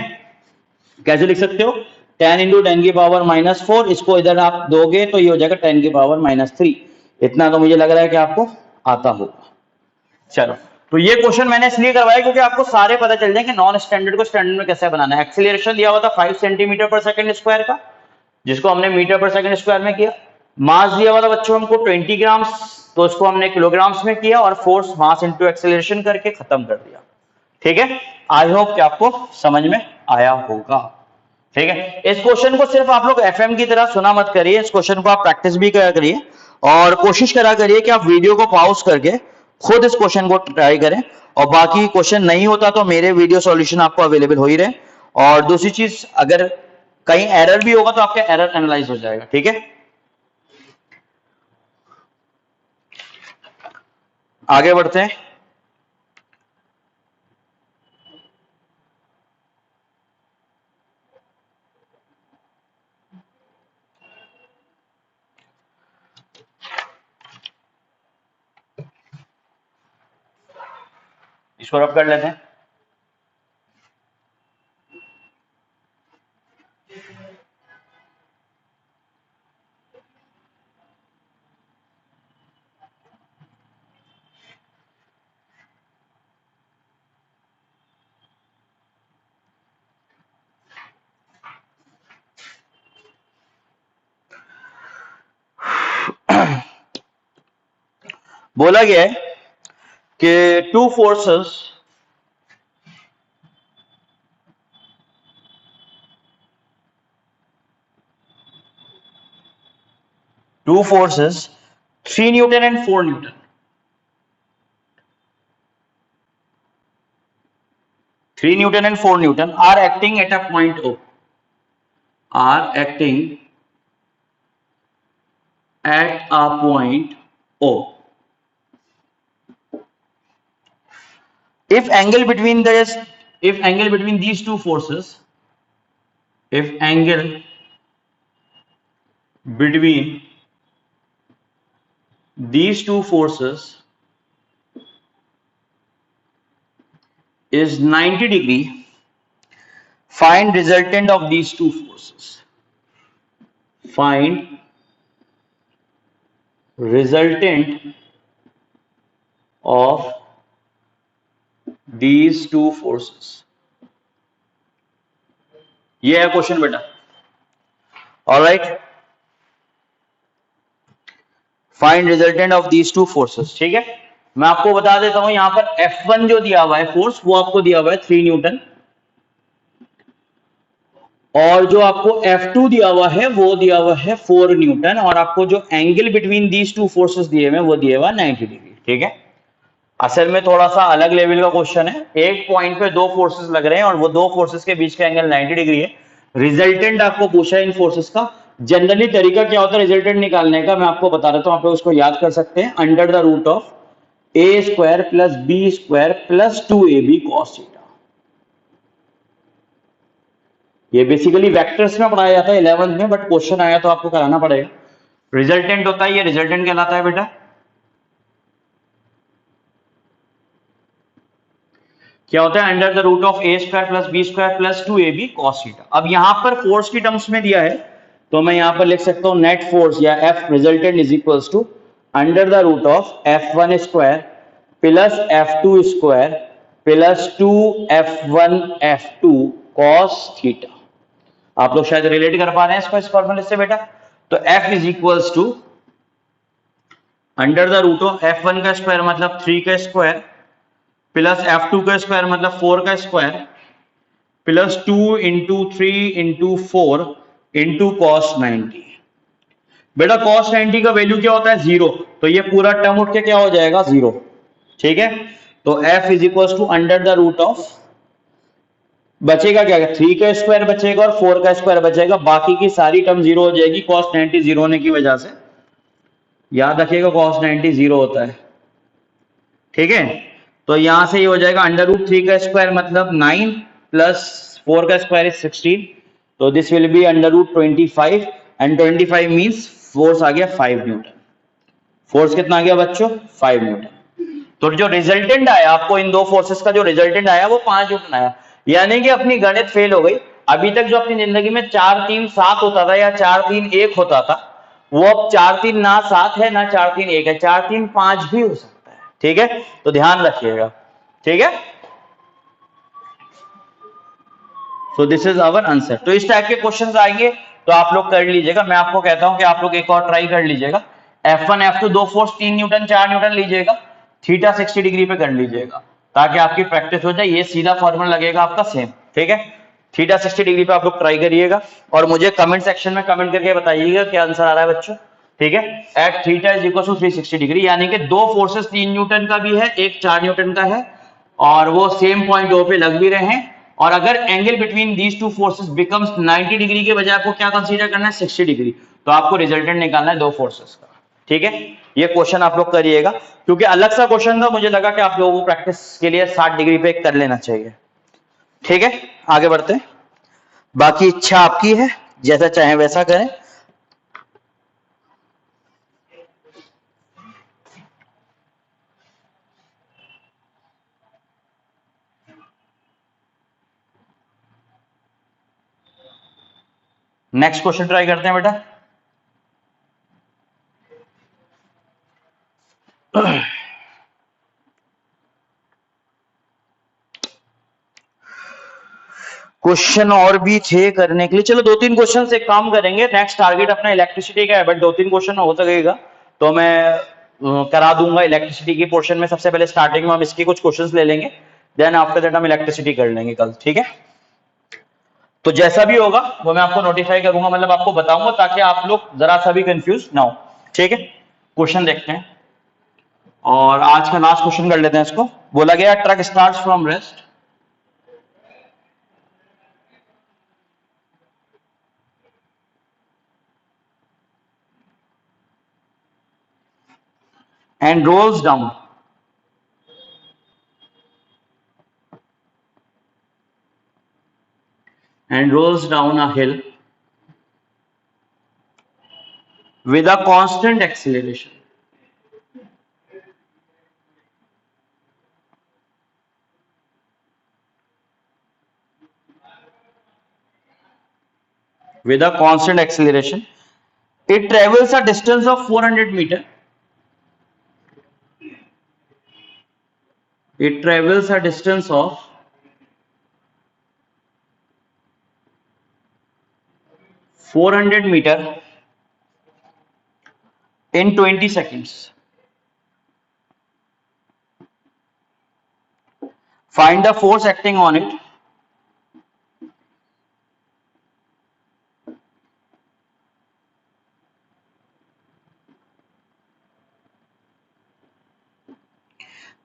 कैसे लिख सकते हो? 10 इंटू 10 की पावर -4, इसको इधर आप दोगे तो ये हो जाएगा 10 की पावर -3। इतना तो मुझे लग रहा है कि आपको आता होगा। चलो, तो ये क्वेश्चन मैंने इसलिए करवाया क्योंकि आपको सारे पता चल जाए कि नॉन स्टैंडर्ड को स्टैंडर्ड में कैसे बनाना है। एक्सीलरेशन दिया हुआ था 5 सेंटीमीटर पर सेकंड स्क्वायर का, जिसको हमने मीटर पर सेकंड स्क्वायर में किया। मास दिया हुआ था बच्चों हमको 20 ग्राम्स, तो उसको हमने किलोग्राम्स में किया और फोर्स मास इंटू एक्सीलरेशन करके खत्म कर दिया। ठीक है, आई होप कि आपको समझ में आया होगा। ठीक है, इस क्वेश्चन को सिर्फ आप लोग एफएम की तरह सुना मत करिए, इस क्वेश्चन को आप प्रैक्टिस भी करा करिए और कोशिश करा करिए कि आप वीडियो को पॉज करके खुद इस क्वेश्चन को ट्राई करें। और बाकी क्वेश्चन नहीं होता तो मेरे वीडियो सॉल्यूशन आपको अवेलेबल हो ही रहे। और दूसरी चीज, अगर कहीं एरर भी होगा तो आपका एरर एनालाइज हो जाएगा। ठीक है, आगे बढ़ते हैं। इसको रब कर लेते हैं। बोला गया है कि two forces two forces 3 Newton and 4 Newton and 4 Newton are acting at a point O, are acting at a point O. If angle between these two forces, if angle between these two forces is 90 degree, find resultant of these two forces. Find resultant of these two forces. ये है question बेटा। Alright, find resultant of these two forces. ठीक है, मैं आपको बता देता हूं, यहां पर F1 जो दिया हुआ है फोर्स, वो आपको दिया हुआ है 3 न्यूटन, और जो आपको F2 दिया हुआ है वो दिया हुआ है 4 न्यूटन, और आपको जो angle between these two forces दिए हुए वो दिए हुआ 90 डिग्री। ठीक है, असल में थोड़ा सा अलग लेवल का क्वेश्चन है। एक पॉइंट पे दो फोर्सेस लग रहे हैं और वो दो फोर्सेस के बीच का एंगल 90 डिग्री है। रिजल्टेंट आपको पूछा है इन फोर्सेस का। जनरली तरीका क्या होता है रिजल्टेंट निकालने का, मैं आपको बता देता हूं, आप लोग उसको याद कर सकते हैं। Under the root of a square plus b square plus 2ab cos theta. ये बेसिकली वेक्टर्स में पढ़ाया जाता है 11th में, बट क्वेश्चन आया तो आपको कराना पड़ेगा। रिजल्टेंट होता है, ये रिजल्टेंट कहलाता है बेटा। क्या होता है? Under the root of a square plus b square plus 2ab cos theta. अब यहां पर फोर्स की टर्म्स में दिया है तो मैं यहां पर लिख सकता हूं नेट फोर्स या F resultant is equals to under the root of F1 square plus F2 square plus 2F1 F2 cos theta. आप लोग शायद रिलेट कर पा रहे हैं इसको इस फॉर्मूले से बेटा। तो F is equals to under the root of F1 का स्क्वायर मतलब 3 का स्क्वायर प्लस F2 का स्क्वायर मतलब 4 का square plus 2 into 3 into 4 into cos 90। बेटा कॉस 90 का वैल्यू क्या होता है? 0। तो ये पूरा टर्म उठ के क्या हो जाएगा? 0। ठीक है, तो F is equal to under the root of, बचेगा क्या? 3 का स्क्वायर बचेगा और 4 का स्क्वायर बचेगा, बाकी की सारी टर्म 0 हो जाएगी कॉस 90 0 होने की वजह से। याद रखिएगा कॉस 90 0 होता है। ठीक है, तो यहां से ये हो जाएगा अंडर रूट 3 का स्क्वायर मतलब 9 प्लस 4 का स्क्वायर इज 16, तो this will be under root 25 and 25 means force आ गया 5 न्यूटन। फोर्स कितना आ गया बच्चों? 5 न्यूटन। तो जो रिजल्टेंट आया आपको इन दो फोर्सेस का, जो रिजल्टेंट आया वो 5 न्यूटन आया। यानी कि अपनी गणित फेल हो गई। अभी तक जो अपनी जिंदगी में 4 3 7 होता था या 4 3 1 होता था, वो अब 4 3 ना 7 है ना 4 3 1 है, 4 3 5 भी हो सकता है। ठीक है, तो ध्यान रखिएगा। ठीक है, so this is our answer. तो इस टाइप के क्वेश्चंस आएंगे तो आप लोग कर लीजिएगा। मैं आपको कहता हूं कि आप लोग एक और ट्राई कर लीजिएगा। F1 F2 दो फोर्स 3 न्यूटन 4 न्यूटन लीजिएगा, थीटा 60 डिग्री पे कर लीजिएगा ताकि आपकी प्रैक्टिस हो जाए। ये सीधा फॉर्मूला लगेगा आपका सेम। ठीक है, थीटा 60 डिग्री पे आप लोग ट्राई करिएगा और मुझे कमेंट सेक्शन में कमेंट करके बताइएगा क्या आंसर आ रहा है बच्चों। ठीक है, at theta is equal to 360 degree, यानी कि दो फोर्सेस 3 न्यूटन का भी है, एक 4 न्यूटन का है और वो सेम पॉइंट ओ पे लग भी रहे हैं। और अगर angle between these two forces becomes 90 degree के बजाय आपको क्या कंसीडर करना है? 60 डिग्री। तो आपको रिजल्टेंट निकालना है दो फोर्सेस का। ठीक है, ये क्वेश्चन आप लोग करिएगा क्योंकि अलग सा क्वेश्चन था, मुझे लगा कि आप लोगों को प्रैक्टिस के लिए 60 डिग्री पे कर लेना चाहिए। ठीक है, आगे बढ़ते हैं। बाकी इच्छा आपकी है, जैसा चाहे वैसा करें। नेक्स्ट क्वेश्चन ट्राई करते हैं बेटा। क्वेश्चन और भी थे करने के लिए, चलो 2-3 क्वेश्चन एक काम करेंगे। नेक्स्ट टारगेट अपना इलेक्ट्रिसिटी का है, बट 2-3 क्वेश्चन हो सकेगा तो मैं करा दूंगा इलेक्ट्रिसिटी की पोर्शन में। सबसे पहले स्टार्टिंग में हम इसके कुछ क्वेश्चंस ले लेंगे, देन आफ्टर दैट हम इलेक्ट्रिसिटी कर लेंगे कल। ठीक है, तो जैसा भी होगा वो मैं आपको नोटिफाई करूंगा, मतलब आपको बताऊंगा ताकि आप लोग जरा सा भी कंफ्यूज ना हो। ठीक है, क्वेश्चन देखते हैं और आज का लास्ट क्वेश्चन कर लेते हैं इसको। बोला गया truck starts from rest and rolls down a hill with a constant acceleration. With a constant acceleration, it travels a distance of 400 meter. It travels a distance of 400 meter in 20 seconds. Find the force acting on it.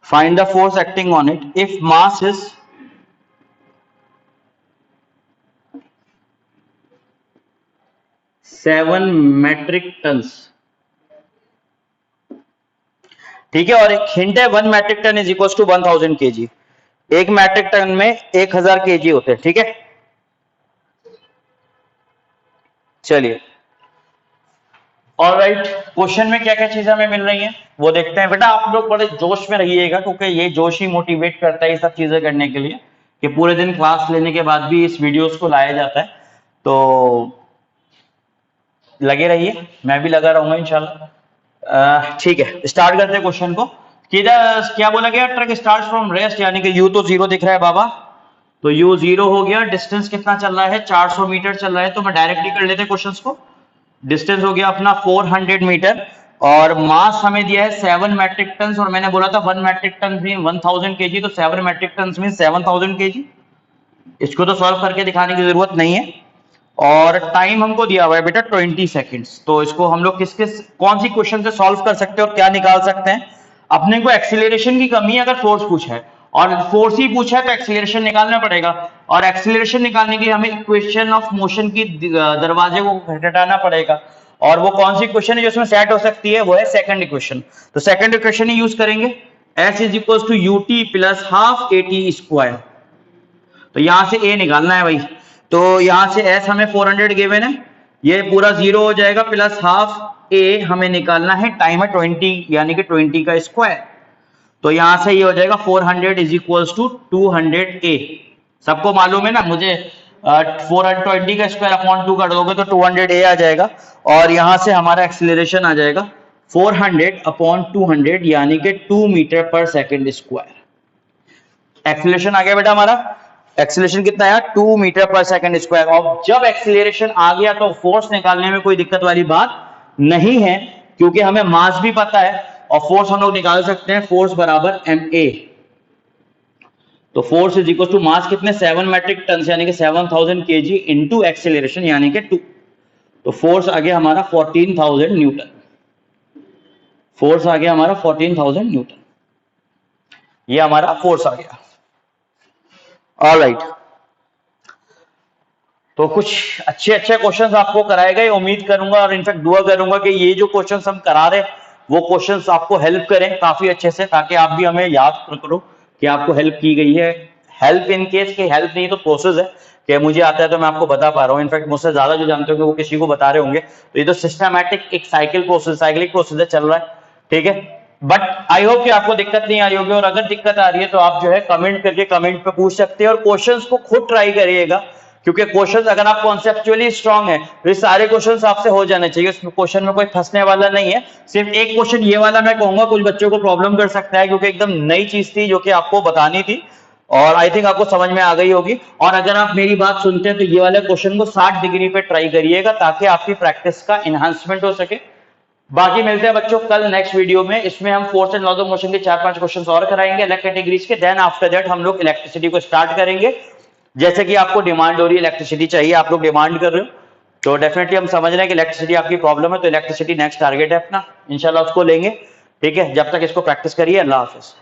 Find the force acting on it if mass is 7 metric tons. ठीक है, और एक hint है, 1 metric ton is equal to 1000 kg। एक metric ton में 1000 kg होते हैं। ठीक है, चलिए ऑलराइट, क्वेश्चन में क्या क्या चीजें हमें मिल रही हैं वो देखते हैं। बेटा आप लोग बड़े जोश में रहिएगा क्योंकि ये जोश ही मोटिवेट करता है ये सब चीजें करने के लिए, कि पूरे दिन क्लास लेने के बाद भी इस वीडियोस को लाया जाता है। तो लगे रहिए, मैं भी लगा रहूंगा इंशाल्लाह। ठीक है, स्टार्ट करते हैं क्वेश्चन को। क्या बोला गया? ट्रक स्टार्ट फ्रॉम रेस्ट, यानी कि यू तो 0 दिख रहा है बाबा, तो यू 0 हो गया। डिस्टेंस कितना चल रहा है? 400 मीटर चल रहा है। तो मैं डायरेक्टली कर लेते हैं क्वेश्चंस को। डिस्टेंस हो गया अपना 400 मीटर। और मास हमें दिया है 7 मेट्रिक टन, और मैंने बोला था 1 मेट्रिक टन मीन 1000 केजी, तो 7 मेट्रिक टन मीन 7000 केजी। इसको तो सॉल्व करके दिखाने की जरूरत नहीं है। और टाइम हमको दिया हुआ है बेटा 20 सेकंड्स। तो इसको हम लोग किस किस कौन सी क्वेश्चन से सॉल्व कर सकते हैं और क्या निकाल सकते हैं। अपने को एक्सीलरेशन की कमी है, अगर फोर्स पूछा है और फोर्स ही पूछा है तो एक्सीलरेशन निकालना पड़ेगा, और एक्सीलरेशन निकालने के लिए हमें इक्वेशन ऑफ मोशन की दरवाजे को घटाना पड़ेगा। और वो कौन सी इक्वेशन है जो उसमें सेट हो सकती है, वो है सेकंड इक्वेशन। तो सेकंड इक्वेशन ही यूज करेंगे, s is equal to ut plus half at square. तो यहां से a निकालना है भाई, तो यहां से s हमें 400 गिवन है, ये पूरा जीरो हो जाएगा, प्लस हाफ a हमें निकालना है, टाइम है 20 यानी कि 20 का स्क्वायर। तो यहां से ये हो जाएगा 400 इज इक्वल्स टू 200 a। सबको मालूम है ना, मुझे 420 का स्क्वायर अपॉन 2 कर दोगे तो 200 a आ जाएगा, और यहां से हमारा एक्सीलरेशन आ जाएगा 400 अपॉन 200 यानी कि 2 metre per second square. Acceleration आ गया बेटा हमारा, एक्सीलरेशन कितना आया 2 मीटर पर सेकंड स्क्वायर। और जब एक्सीलरेशन आ गया तो फोर्स निकालने में कोई दिक्कत वाली बात नहीं है, क्योंकि हमें मास भी पता है और फोर्स हम लोग निकाल सकते हैं, फोर्स बराबर ma। तो force is equal to mass कितने 7 मेट्रिक टन यानी कि 7000 केजी इनटू एक्सीलरेशन यानी कि 2। तो फोर्स आ गया हमारा 14000 न्यूटन, फोर्स आ गया हमारा 14000 न्यूटन, ये हमारा फोर्स आ गया। ऑलराइट, तो कुछ अच्छे अच्छे क्वेश्चंस आपको कराए गए, उम्मीद करूंगा और इनफैक्ट दुआ करूंगा कि ये जो क्वेश्चंस हम करा रहे हैं वो क्वेश्चंस आपको हेल्प करें काफी अच्छे से, ताकि आप भी हमें याद करो कि आपको हेल्प की गई है। हेल्प इन केस की हेल्प नहीं तो प्रोसेस है कि मुझे आता है तो मैं आपको बता पा रहा हूँ, इनफैक्ट मुझसे ज्यादा जो जानते होंगे वो किसी को बता रहे होंगे। तो ये तो सिस्टमैटिक एक साइक्लिक प्रोसेस चल रहा है, ठीक है। बट आई होप कि आपको दिक्कत नहीं आ रही होगी, और अगर दिक्कत आ रही है तो आप जो है कमेंट करके कमेंट पे पूछ सकते हैं, और क्वेश्चंस को खुद ट्राई करिएगा, क्योंकि क्वेश्चंस अगर आप कॉन्सेप्चुअली स्ट्रांग है तो ये सारे क्वेश्चंस आपसे हो जाने चाहिए, उसमें क्वेश्चन में कोई फंसने वाला नहीं है। सिर्फ एक क्वेश्चन ये वाला मैं कहूंगा कुछ बच्चों को प्रॉब्लम कर सकता है, क्योंकि एकदम नई चीज थी जो कि आपको बतानी थी, और आई थिंक आपको समझ में आ गई होगी। और अगर आप मेरी बात सुनते हैं तो ये वाले क्वेश्चन को 60 डिग्री पे ट्राई करिएगा, ताकि आपकी प्रैक्टिस का इनहांसमेंट हो सके। बाकी मिलते हैं बच्चों कल नेक्स्ट वीडियो में, इसमें हम force and laws of motion के 4-5 क्वेश्चंस और कराएंगे अलग कैटेगरीज के। देन आफ्टर दैट हम लोग इलेक्ट्रिसिटी को स्टार्ट करेंगे, जैसे कि आपको डिमांड हो रही है, इलेक्ट्रिसिटी चाहिए, आप लोग डिमांड कर रहे हो, तो डेफिनेटली हम समझ रहे हैं कि इलेक्ट्रिसिटी आपकी प्रॉब्लम है, तो इलेक्ट्रिसिटी नेक्स्ट टारगेट है अपना, इंशाल्लाह उसको लेंगे, ठीक है। जब तक इसको प्रैक्टिस करिए, अल्लाह हाफिज।